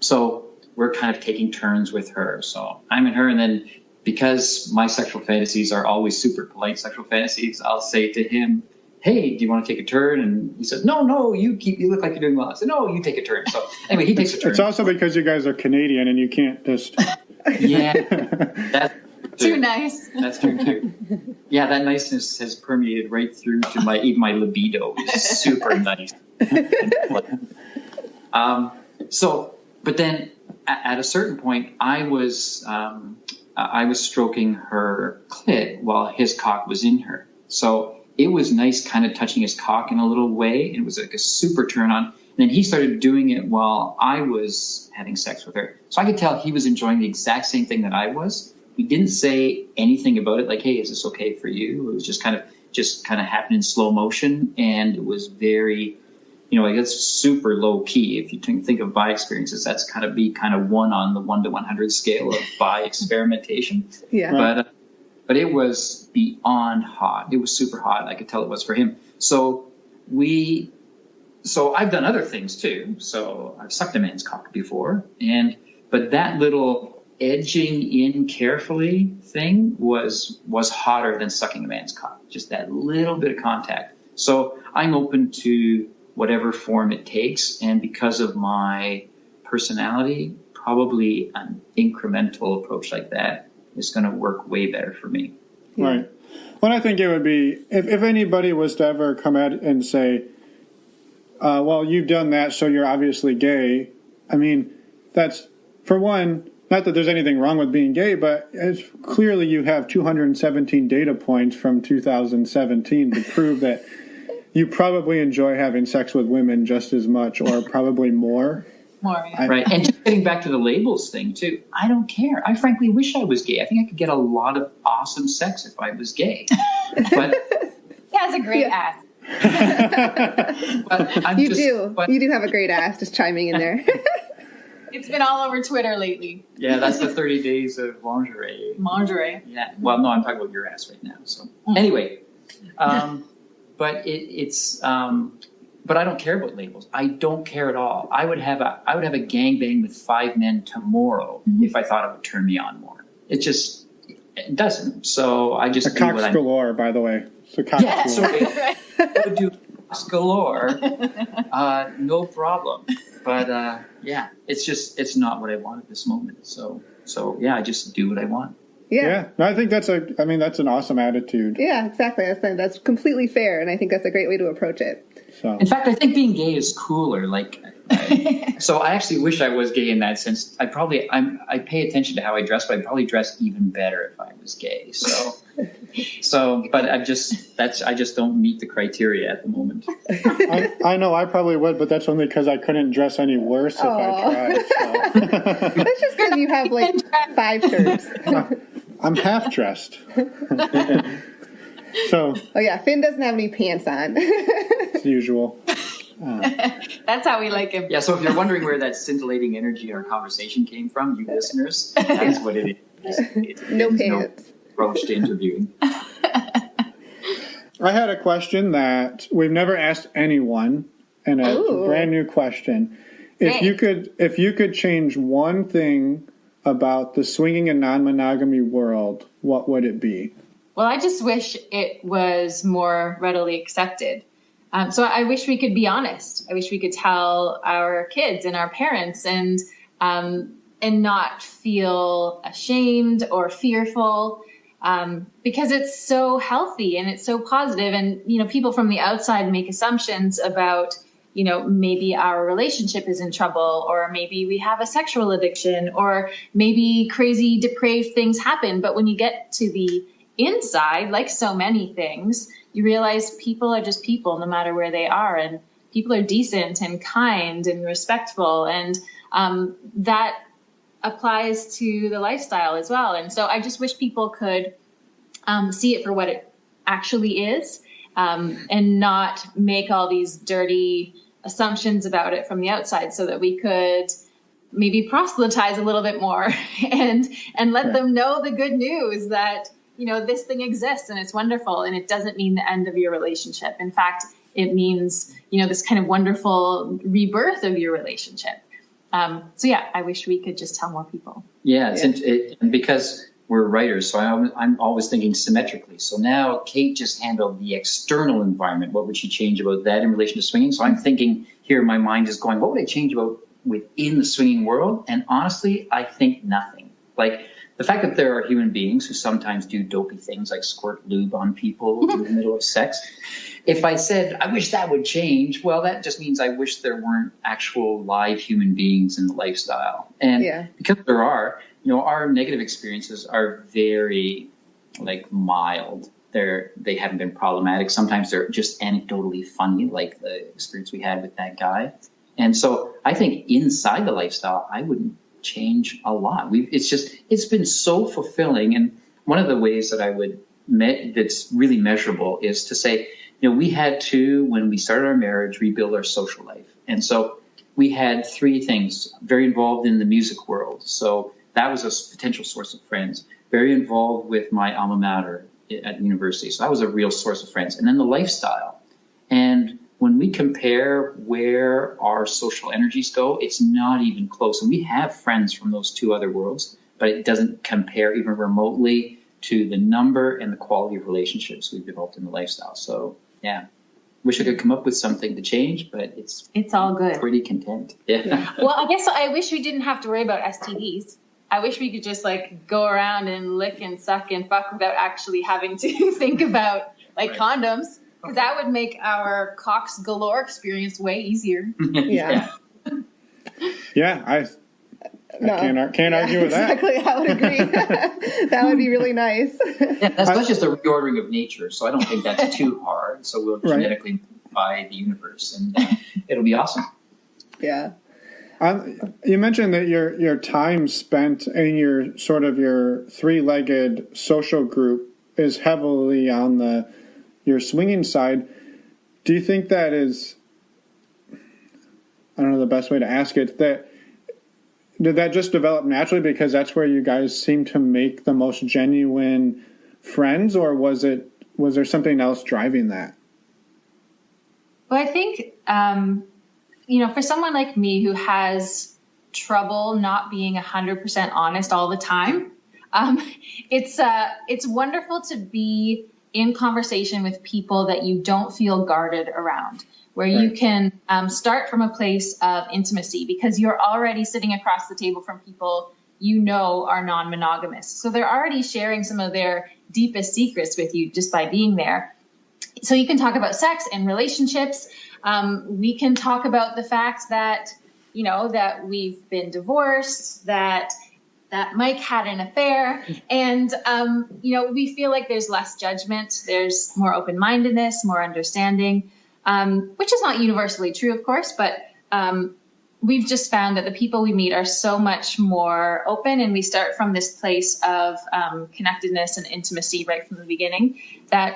So we're kind of taking turns with her. So I'm in her, and then because my sexual fantasies are always super polite sexual fantasies, I'll say to him, hey, do you want to take a turn? And he says, no, you look like you're doing well. I said, no, you take a turn. So anyway, he takes a turn. It's also because you guys are Canadian and you can't just... Yeah. That's too nice. That's true too. Yeah, that niceness has permeated right through to my libido is super nice. But then at a certain point, I was stroking her clit while his cock was in her. So it was nice kind of touching his cock in a little way. It was like a super turn on. And then he started doing it while I was having sex with her. So I could tell he was enjoying the exact same thing that I was. We didn't say anything about it, like, hey, is this okay for you? It was just kind of happened in slow motion. And it was very, it's super low key. If you think of bi experiences, that's kind of one on the 1 to 100 scale of bi experimentation. Yeah. But it was beyond hot. It was super hot. I could tell it was for him. So I've done other things too. So I've sucked a man's cock before, but that little edging in carefully thing was hotter than sucking a man's cock. Just that little bit of contact. So I'm open to whatever form it takes, and because of my personality, probably an incremental approach like that is going to work way better for me. Yeah. Right. Well, I think it would be, if anybody was to ever come out and say, well, you've done that, so you're obviously gay. I mean, that's, for one, not that there's anything wrong with being gay, but it's clearly you have 217 data points from 2017 to prove that you probably enjoy having sex with women just as much, or probably more. Yeah. Right. And just getting back to the labels thing, too, I don't care. I frankly wish I was gay. I think I could get a lot of awesome sex if I was gay. But he has a great ass. But you do have a great ass, just chiming in there. It's been all over Twitter lately. Yeah, that's the 30 days of lingerie. Lingerie. Yeah. Well, no, I'm talking about your ass right now. So anyway, but it's but I don't care about labels. I don't care at all. I would have a gangbang with 5 men tomorrow if I thought it would turn me on more. It doesn't. So I just a cocks galore, by the way. So cocks galore. So I would do cocks galore, no problem. But it's not what I want at this moment. So yeah, I just do what I want. Yeah. No, I think that's an awesome attitude. Yeah, exactly. That's completely fair, and I think that's a great way to approach it. So, in fact, I think being gay is cooler. So I actually wish I was gay in that sense. I pay attention to how I dress, but I'd probably dress even better if I was gay. But I just don't meet the criteria at the moment. I know I probably would, but that's only because I couldn't dress any worse if I tried. So. That's just because you have 5 shirts. I'm half dressed. So. Oh yeah, Finn doesn't have any pants on. As usual. That's how we like him. Yeah, so if you're wondering where that scintillating energy in our conversation came from, you listeners, that's what it is. No pants. No approach to interviewing. I had a question that we've never asked anyone, and a brand new question. If you could change one thing about the swinging and non-monogamy world, what would it be? Well, I just wish it was more readily accepted. So I wish we could be honest. I wish we could tell our kids and our parents and not feel ashamed or fearful, because it's so healthy and it's so positive. And, people from the outside make assumptions about, maybe our relationship is in trouble, or maybe we have a sexual addiction, or maybe crazy, depraved things happen. But when you get to the inside, like so many things, you realize people are just people no matter where they are, and people are decent and kind and respectful, and that applies to the lifestyle as well. And so I just wish people could see it for what it actually is, and not make all these dirty assumptions about it from the outside, so that we could maybe proselytize a little bit more and let them know the good news that this thing exists and it's wonderful, and it doesn't mean the end of your relationship. In fact, it means, this kind of wonderful rebirth of your relationship. So yeah, I wish we could just tell more people. Yeah, and because we're writers, so I'm always thinking symmetrically. So now Kate just handled the external environment. What would she change about that in relation to swinging? So I'm thinking here, my mind is going, what would I change about within the swinging world? And honestly, I think nothing. Like, the fact that there are human beings who sometimes do dopey things like squirt lube on people in the middle of sex. If I said, I wish that would change, well, that just means I wish there weren't actual live human beings in the lifestyle. And because there are, our negative experiences are very, mild. They haven't been problematic. Sometimes they're just anecdotally funny, like the experience we had with that guy. And so I think inside the lifestyle, I wouldn't change a lot. It's been so fulfilling. And one of the ways that I would that's really measurable is to say, we had to, when we started our marriage, rebuild our social life. And so we had 3 things: very involved in the music world. So that was a potential source of friends. Very involved with my alma mater at university. So that was a real source of friends. And then the lifestyle. And when we compare where our social energies go, it's not even close. And we have friends from those 2 other worlds, but it doesn't compare even remotely to the number and the quality of relationships we've developed in the lifestyle. So, yeah, wish I could come up with something to change, but it's all good. Pretty content. Yeah. Well, I guess I wish we didn't have to worry about STDs. I wish we could just go around and lick and suck and fuck without actually having to think about condoms. Because that would make our cocks galore experience way easier. Yeah. Yeah, I can't argue with that. Exactly, I would agree. That would be really nice. Yeah, that's just a reordering of nature, so I don't think that's too hard. So we'll genetically modify the universe, and it'll be awesome. Yeah. You mentioned that your time spent in your 3-legged social group is heavily on your swinging side. Do you think that is, I don't know the best way to ask it, did that just develop naturally because that's where you guys seem to make the most genuine friends, or was there something else driving that? Well, I think, for someone like me who has trouble not being 100% honest all the time, it's wonderful to be in conversation with people that you don't feel guarded around, where you can start from a place of intimacy because you're already sitting across the table from people are non-monogamous. So they're already sharing some of their deepest secrets with you just by being there. So you can talk about sex and relationships. We can talk about the fact that, that we've been divorced, that Mike had an affair, and, we feel like there's less judgment. There's more open-mindedness, more understanding, which is not universally true, of course, but we've just found that the people we meet are so much more open, and we start from this place of connectedness and intimacy right from the beginning that,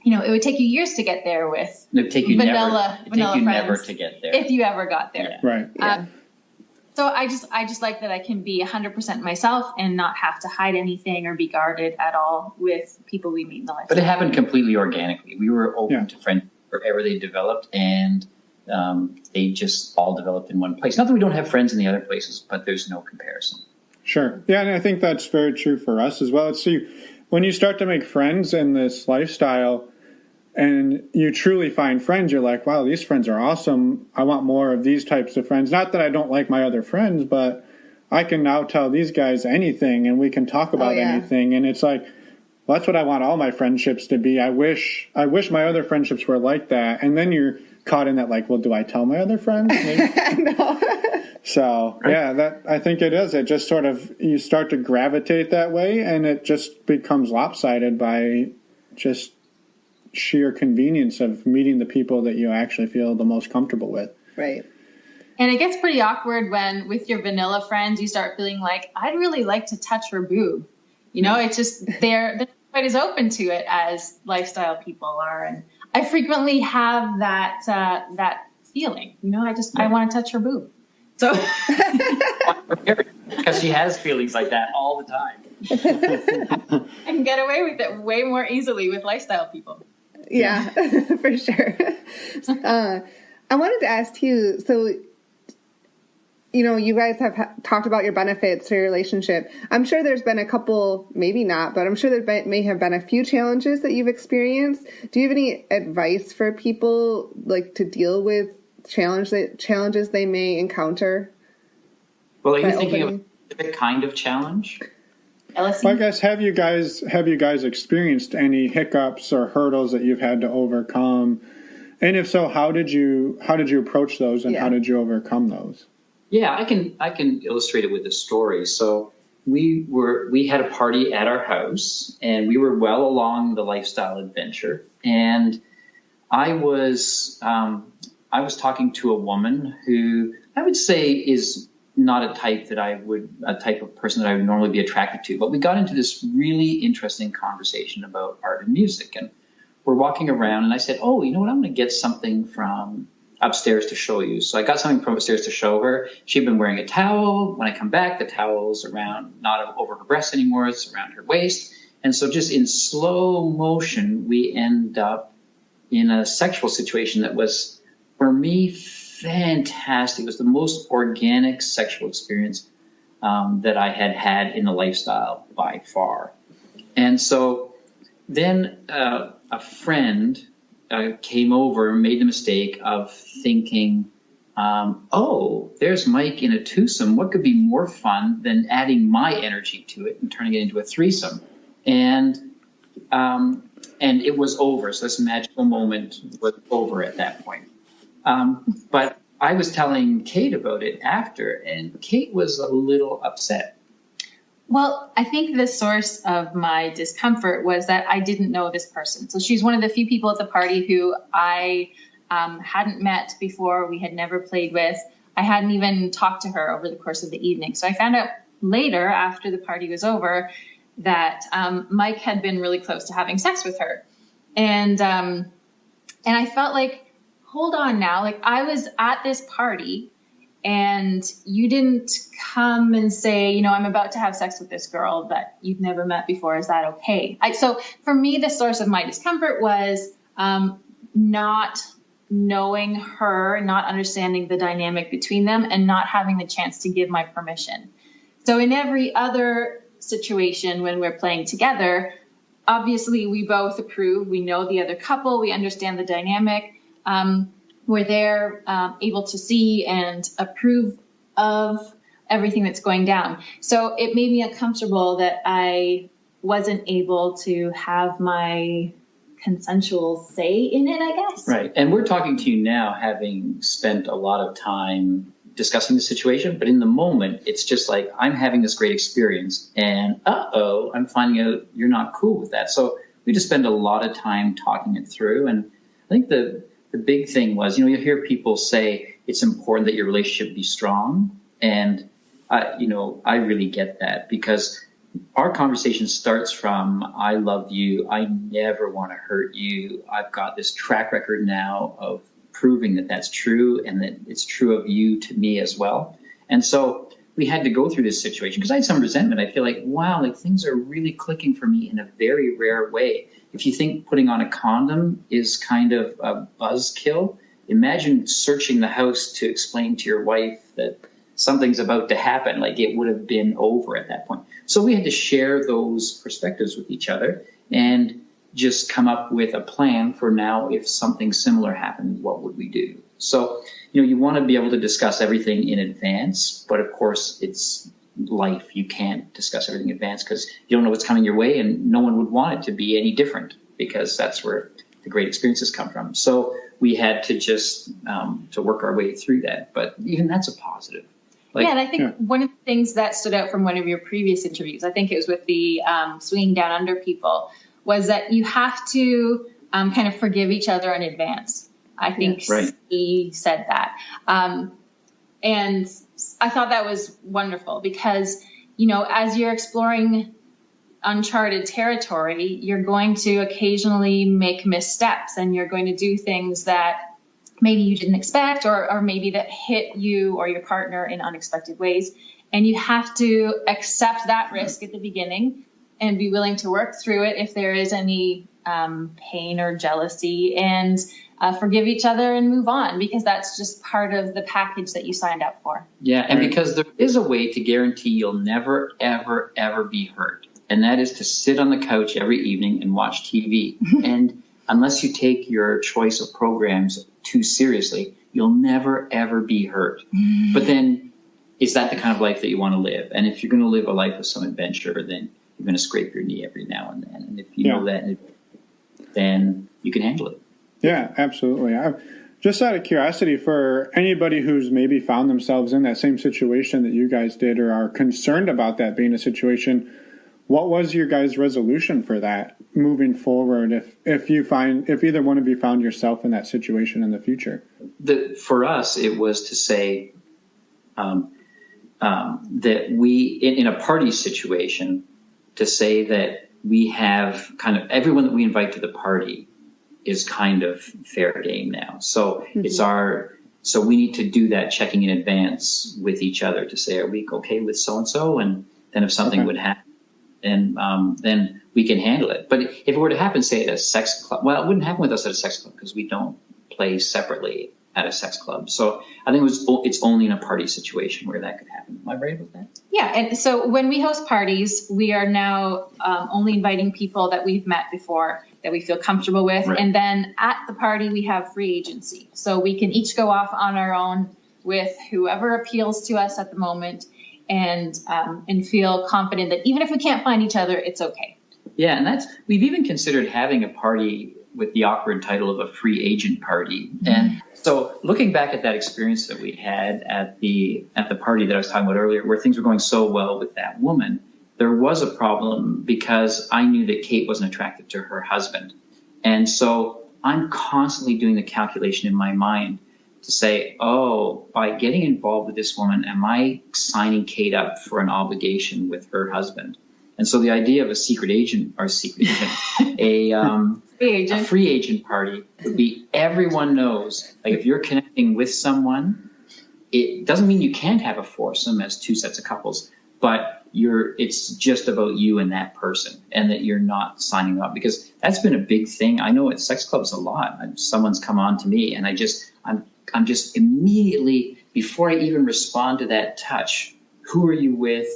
it would take you years to get there with vanilla friends. Never to get there. If you ever got there. Yeah. Right. So I just like that I can be 100% myself and not have to hide anything or be guarded at all with people we meet in the life. But it happened completely organically. We were open to friends wherever they developed, and they just all developed in one place. Not that we don't have friends in the other places, but there's no comparison. Sure. Yeah, and I think that's very true for us as well. See, when you start to make friends in this lifestyle and you truly find friends, you're like, wow, these friends are awesome. I want more of these types of friends. Not that I don't like my other friends, but I can now tell these guys anything and we can talk about anything. And it's like, well, that's what I want all my friendships to be. I wish my other friendships were like that. And then you're caught in that, like, well, do I tell my other friends? No. So, that I think it is. It just sort of, you start to gravitate that way, and it just becomes lopsided by just sheer convenience of meeting the people that you actually feel the most comfortable with. Right. And it gets pretty awkward when, with your vanilla friends, you start feeling like, I'd really like to touch her boob. It's just, they're not quite as open to it as lifestyle people are. And I frequently have that feeling, I want to touch her boob. So because she has feelings like that all the time. I can get away with it way more easily with lifestyle people. Yeah, for sure. I wanted to ask you, so, you guys have talked about your benefits to your relationship. I'm sure there's been a couple, maybe not, but I'm sure there may have been a few challenges that you've experienced. Do you have any advice for people, like, to deal with challenges they may encounter? Well, are you thinking of a specific kind of challenge? Well, I guess, have you guys experienced any hiccups or hurdles that you've had to overcome? And if so, how did you approach those, and how did you overcome those? Yeah, I can illustrate it with a story. So we had a party at our house, and we were well along the lifestyle adventure, and I was talking to a woman who I would say is not a type of person that I would normally be attracted to. But we got into this really interesting conversation about art and music. And we're walking around, and I said, oh, you know what? I'm going to get something from upstairs to show you. So I got something from upstairs to show her. She'd been wearing a towel. When I come back, the towel's around, not over her breast anymore. It's around her waist. And so just in slow motion, we end up in a sexual situation that was, for me, fantastic. It was the most organic sexual experience that I had in the lifestyle by far. And so then a friend came over and made the mistake of thinking, oh, there's Mike in a twosome. What could be more fun than adding my energy to it and turning it into a threesome? And it was over. So this magical moment was over at that point. But I was telling Kate about it after, and Kate was a little upset. Well, I think the source of my discomfort was that I didn't know this person. So she's one of the few people at the party who I hadn't met before. We had never played with. I hadn't even talked to her over the course of the evening. So I found out later, after the party was over, that Mike had been really close to having sex with her. And I felt like, hold on now, like I was at this party and you didn't come and say, I'm about to have sex with this girl that you've never met before. Is that okay? So for me, the source of my discomfort was not knowing her, not understanding the dynamic between them, and not having the chance to give my permission. So in every other situation when we're playing together, obviously we both approve. We know the other couple. We understand the dynamic. We're there, able to see and approve of everything that's going down. So it made me uncomfortable that I wasn't able to have my consensual say in it, I guess. Right. And we're talking to you now having spent a lot of time discussing the situation, but in the moment, it's just like, I'm having this great experience and I'm finding out you're not cool with that. So we just spend a lot of time talking it through. And I think the big thing was, you hear people say it's important that your relationship be strong. And, I really get that, because our conversation starts from, I love you. I never want to hurt you. I've got this track record now of proving that that's true, and that it's true of you to me as well. And so we had to go through this situation because I had some resentment. I feel like, wow, like things are really clicking for me in a very rare way. If you think putting on a condom is kind of a buzzkill, imagine searching the house to explain to your wife that something's about to happen. Like, it would have been over at that point. So we had to share those perspectives with each other and just come up with a plan for now. If something similar happened, what would we do? So, you want to be able to discuss everything in advance, but of course it's life. You can't discuss everything in advance because you don't know what's coming your way, and no one would want it to be any different, because that's where the great experiences come from. So we had to just to work our way through that. But even that's a positive. And I think one of the things that stood out from one of your previous interviews, I think it was with the swinging down under people, was that you have to kind of forgive each other in advance. I think he said that. And I thought that was wonderful because, as you're exploring uncharted territory, you're going to occasionally make missteps, and you're going to do things that maybe you didn't expect, or maybe that hit you or your partner in unexpected ways. And you have to accept that risk at the beginning and be willing to work through it if there is any pain or jealousy, and forgive each other and move on, because that's just part of the package that you signed up for. Yeah, and because there is a way to guarantee you'll never, ever, ever be hurt. And that is to sit on the couch every evening and watch TV. And unless you take your choice of programs too seriously, you'll never, ever be hurt. But then, is that the kind of life that you want to live? And if you're going to live a life with some adventure, then you're going to scrape your knee every now and then. And if you know that, then you can handle it. Yeah, absolutely. Just out of curiosity, for anybody who's maybe found themselves in that same situation that you guys did, or are concerned about that being a situation, what was your guys' resolution for that moving forward if either one of you found yourself in that situation in the future? For us, it was to say that we, in a party situation, to say that we have kind of everyone that we invite to the party is kind of fair game now. So so we need to do that checking in advance with each other to say, are we okay with so-and-so? And then if something would happen, then we can handle it. But if it were to happen, say, at a sex club, well, it wouldn't happen with us at a sex club because we don't play separately at a sex club. So I think it's only in a party situation where that could happen. Am I right about that? Yeah. And so when we host parties, we are now only inviting people that we've met before, that we feel comfortable with. Right. And then at the party, we have free agency. So we can each go off on our own with whoever appeals to us at the moment, and feel confident that even if we can't find each other, it's okay. Yeah, and we've even considered having a party with the awkward title of a free agent party. Mm-hmm. And so looking back at that experience that we had at the party that I was talking about earlier, where things were going so well with that woman, there was a problem because I knew that Kate wasn't attracted to her husband. And so I'm constantly doing the calculation in my mind to say, by getting involved with this woman, am I signing Kate up for an obligation with her husband? And so the idea of a free agent, a free agent party would be everyone knows, like if you're connecting with someone, it doesn't mean you can't have a foursome as two sets of couples, but it's just about you and that person, and that you're not signing up, because that's been a big thing. I know at sex clubs a lot. Someone's come on to me, and I'm just immediately, before I even respond to that touch, who are you with?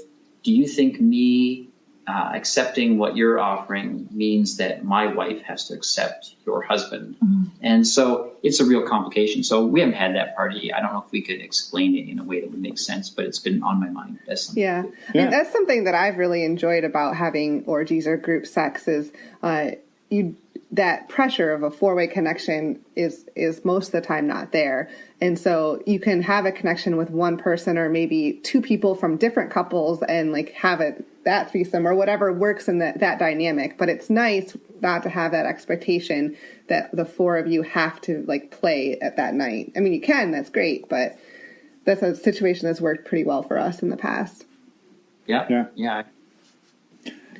Do you think me accepting what you're offering means that my wife has to accept your husband? Mm-hmm. And so it's a real complication. So we haven't had that party. I don't know if we could explain it in a way that would make sense, but it's been on my mind. Yeah. And that's something that I've really enjoyed about having orgies or group sex is that pressure of a four-way connection is most of the time not there. And so you can have a connection with one person or maybe two people from different couples and like have that threesome or whatever works in that dynamic. But it's nice not to have that expectation that the four of you have to like play at that night. I mean, you can, that's great, but that's a situation that's worked pretty well for us in the past. Yeah.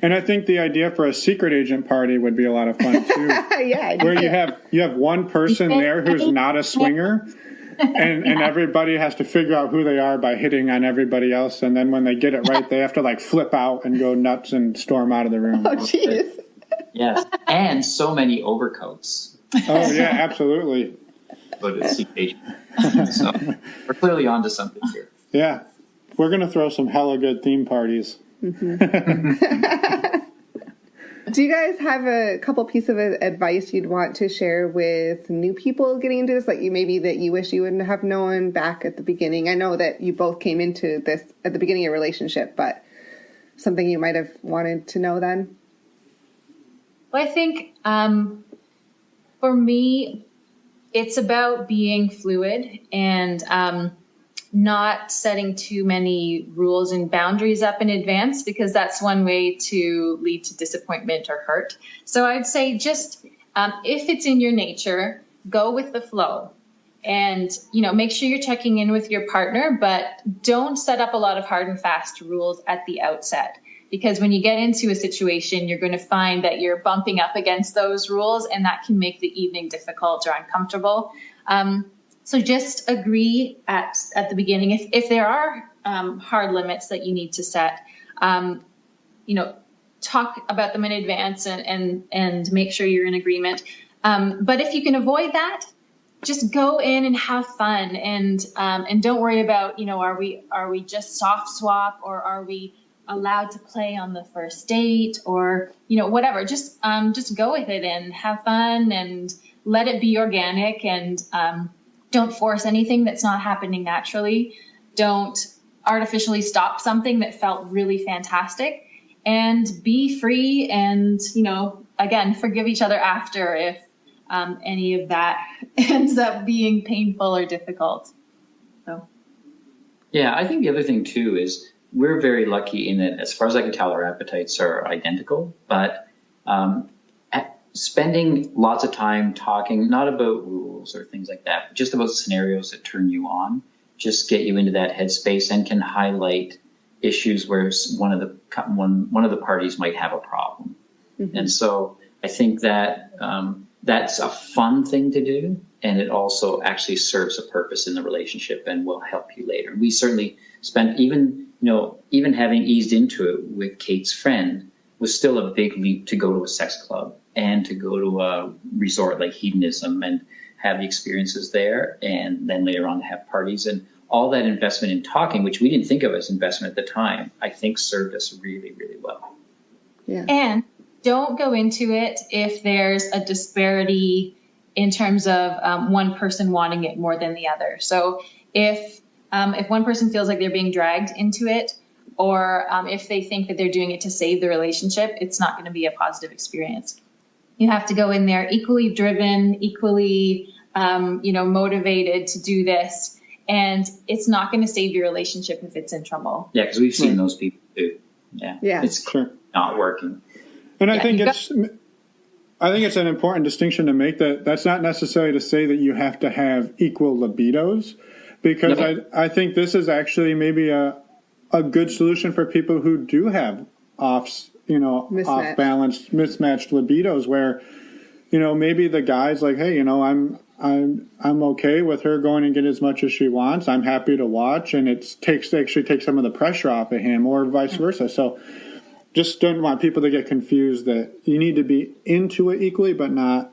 And I think the idea for a secret agent party would be a lot of fun too. Yeah. Where you have one person there who's not a swinger, and everybody has to figure out who they are by hitting on everybody else, and then when they get it right, they have to like flip out and go nuts and storm out of the room. Oh, jeez. Yes, and so many overcoats. Oh yeah, absolutely. But it's secret agent. So we're clearly onto something here. Yeah, we're gonna throw some hella good theme parties. Mm-hmm. Do you guys have a couple pieces of advice you'd want to share with new people getting into this, like maybe that you wish you wouldn't have known back at the beginning? I know that you both came into this at the beginning of your relationship, but something you might have wanted to know then? Well, I think for me, it's about being fluid and not setting too many rules and boundaries up in advance, because that's one way to lead to disappointment or hurt. So I'd say just if it's in your nature, go with the flow and, make sure you're checking in with your partner, but don't set up a lot of hard and fast rules at the outset, because when you get into a situation, you're going to find that you're bumping up against those rules, and that can make the evening difficult or uncomfortable. So just agree at the beginning. If there are hard limits that you need to set, talk about them in advance and make sure you're in agreement. But if you can avoid that, just go in and have fun and don't worry about, are we just soft swap, or are we allowed to play on the first date, or, whatever. Just go with it and have fun and let it be organic, and don't force anything that's not happening naturally. Don't artificially stop something that felt really fantastic, and be free. And, again, forgive each other after if any of that ends up being painful or difficult. So. Yeah, I think the other thing too is we're very lucky in that, as far as I can tell, our appetites are identical, but spending lots of time talking, not about rules or things like that, but just about scenarios that turn you on, just get you into that headspace and can highlight issues where one of the parties might have a problem. Mm-hmm. And so I think that that's a fun thing to do, and it also actually serves a purpose in the relationship and will help you later. We certainly spent, even having eased into it with Kate's friend, was still a big leap to go to a sex club and to go to a resort like Hedonism and have the experiences there, and then later on to have parties. And all that investment in talking, which we didn't think of as investment at the time, I think served us really, really well. Yeah. And don't go into it if there's a disparity in terms of one person wanting it more than the other. So if one person feels like they're being dragged into it, or if they think that they're doing it to save the relationship, it's not going to be a positive experience. You have to go in there equally driven, equally, motivated to do this. And it's not going to save your relationship if it's in trouble. Yeah, because we've seen those people too. Yeah. It's not working. And I think it's an important distinction to make, that's not necessary to say that you have to have equal libidos, because I think this is actually maybe a good solution for people who do have off-balanced, mismatched libidos, where, maybe the guy's like, hey, I'm I'm okay with her going and get as much as she wants. I'm happy to watch, and it actually takes some of the pressure off of him, or vice versa. So just don't want people to get confused that you need to be into it equally, but not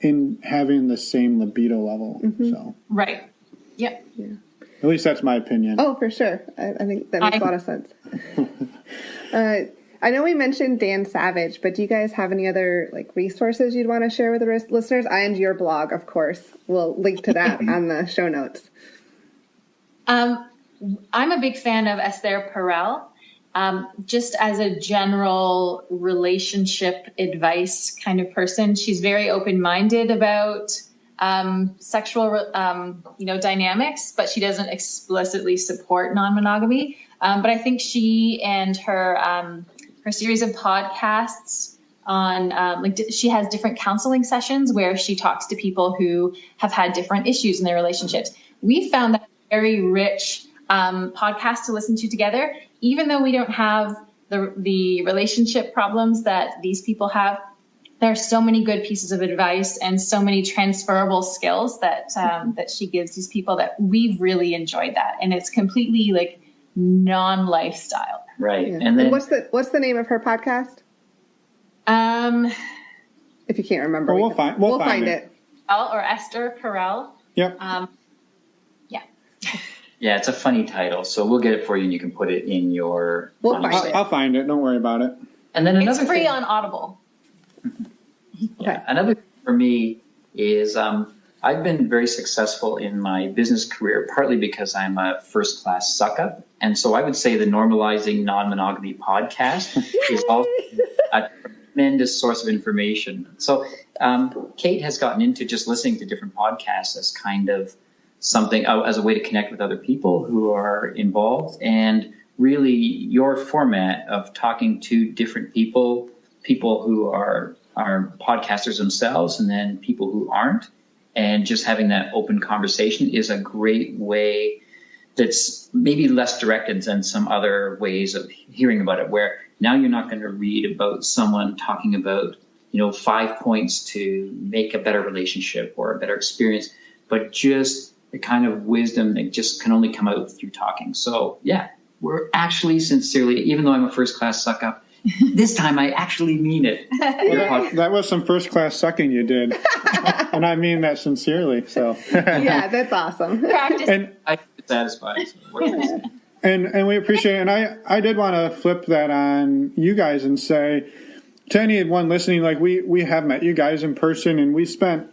in having the same libido level. So Right. Yep. Yeah. at least that's my opinion. Oh, for sure. I think that makes a lot of sense. I know we mentioned Dan Savage, but do you guys have any other resources you'd want to share with the listeners? And your blog, of course. We'll link to that on the show notes. I'm a big fan of Esther Perel. Just as a general relationship advice kind of person, she's very open-minded about sexual, dynamics, but she doesn't explicitly support non-monogamy. But I think she and her series of podcasts on, she has different counseling sessions where she talks to people who have had different issues in their relationships. We found that very rich podcast to listen to together, even though we don't have the relationship problems that these people have. There are so many good pieces of advice and so many transferable skills that she gives these people that we've really enjoyed that. And it's completely non-lifestyle. Right. Yeah. And then what's the name of her podcast? If you can't remember, We'll find it. Or Esther Perel. Yep. yeah, it's a funny title, so we'll get it for you and you can put it in your. We'll find it. I'll find it. Don't worry about it. And then another It's free thing, on Audible. Yeah, another thing for me is I've been very successful in my business career, partly because I'm a first-class suck-up. And so I would say the Normalizing Non-Monogamy podcast is also a tremendous source of information. So Kate has gotten into just listening to different podcasts as kind of something, as a way to connect with other people who are involved. And really your format of talking to different people who are podcasters themselves and then people who aren't, and just having that open conversation is a great way that's maybe less directed than some other ways of hearing about it, where now you're not going to read about someone talking about, 5 points to make a better relationship or a better experience, but just the kind of wisdom that just can only come out through talking. So yeah, we're actually sincerely, even though I'm a first-class suck-up, this time I actually mean it. That was some first-class sucking you did. And I mean that sincerely. So Yeah, that's awesome. Practice. And I'm satisfied. And we appreciate it. And I did want to flip that on you guys and say to anyone listening, we have met you guys in person, and we spent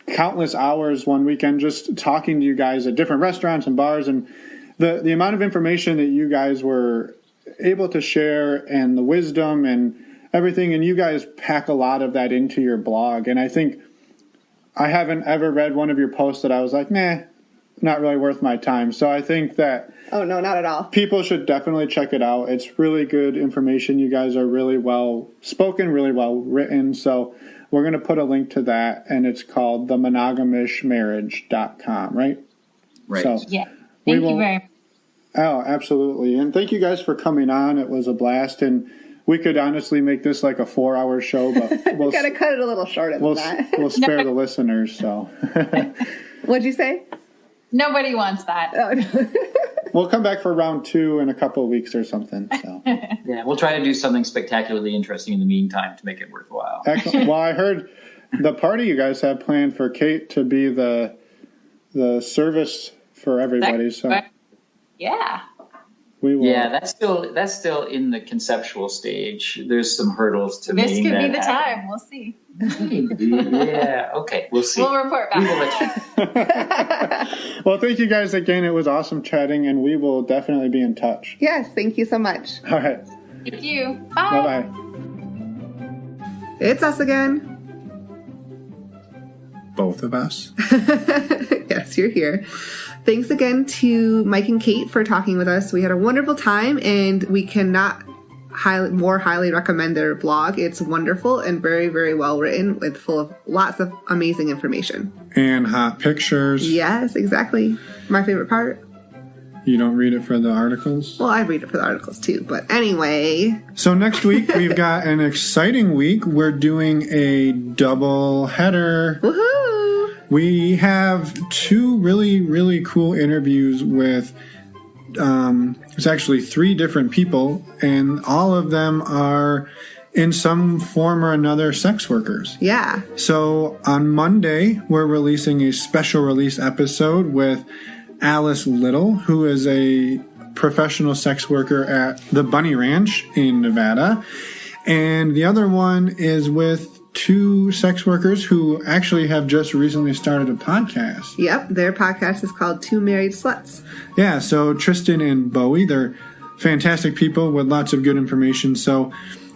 countless hours one weekend just talking to you guys at different restaurants and bars, and the amount of information that you guys were able to share and the wisdom and everything, and you guys pack a lot of that into your blog. And I think I haven't ever read one of your posts that I was like, nah, not really worth my time. So I think that Oh, no, not at all. people should definitely check it out. It's really good information. You guys are really well spoken, really well written. So we're going to put a link to that, and it's called the monogamishmarriage.com, right? Right. So Yeah. Thank you very much. Oh, absolutely. And thank you guys for coming on. It was a blast. And we could honestly make this like a 4-hour show, but we'll Got to cut it a little shorter than that. we'll spare the listeners. So What'd you say? Nobody wants that. Oh, no. we'll come back for round 2 in a couple of weeks or something. So Yeah, we'll try to do something spectacularly interesting in the meantime to make it worthwhile. excellent. Well, I heard the party you guys have planned for Kate to be the service for everybody. So Yeah. we will. Yeah, that's still in the conceptual stage. There's some hurdles to This making could be that the happen. time. We'll see. Yeah, okay, we'll see. We'll report We will back. let you. Well, thank you guys again. It was awesome chatting, and we will definitely be in touch. Yes, thank you so much. All right. Thank you. Bye. Bye-bye. It's us again. Both of us. Yes, you're here. Thanks again to Mike and Kate for talking with us. We had a wonderful time, and we cannot more highly recommend their blog. It's wonderful and very, very well written, with full of lots of amazing information. And hot pictures. Yes, exactly. My favorite part. You don't read it for the articles? Well, I read it for the articles too, but anyway. So next week, we've got an exciting week. We're doing a double header. Woohoo! We have 2 really, really cool interviews with, it's actually 3 different people, and all of them are in some form or another sex workers. Yeah. So on Monday, we're releasing a special release episode with Alice Little, who is a professional sex worker at the Bunny Ranch in Nevada. And the other one is with 2 sex workers who actually have just recently started a podcast. Yep, their podcast is called Two Married Sluts. Yeah, so Tristan and Bowie, they're fantastic people with lots of good information. So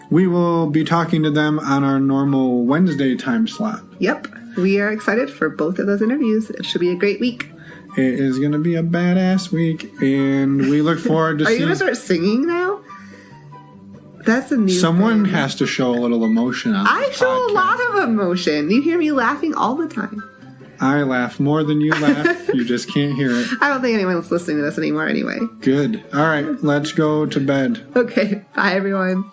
we will be talking to them on our normal Wednesday time slot. Yep, we are excited for both of those interviews. It should be a great week. It is going to be a badass week, and we look forward to Are you going to start singing now? That's a new Someone thing. has to show a little emotion on I this show podcast. a lot of emotion. You hear me laughing all the time. I laugh more than you laugh. You just can't hear it. I don't think anyone's listening to this anymore anyway. Good. All right, let's go to bed. Okay, bye everyone.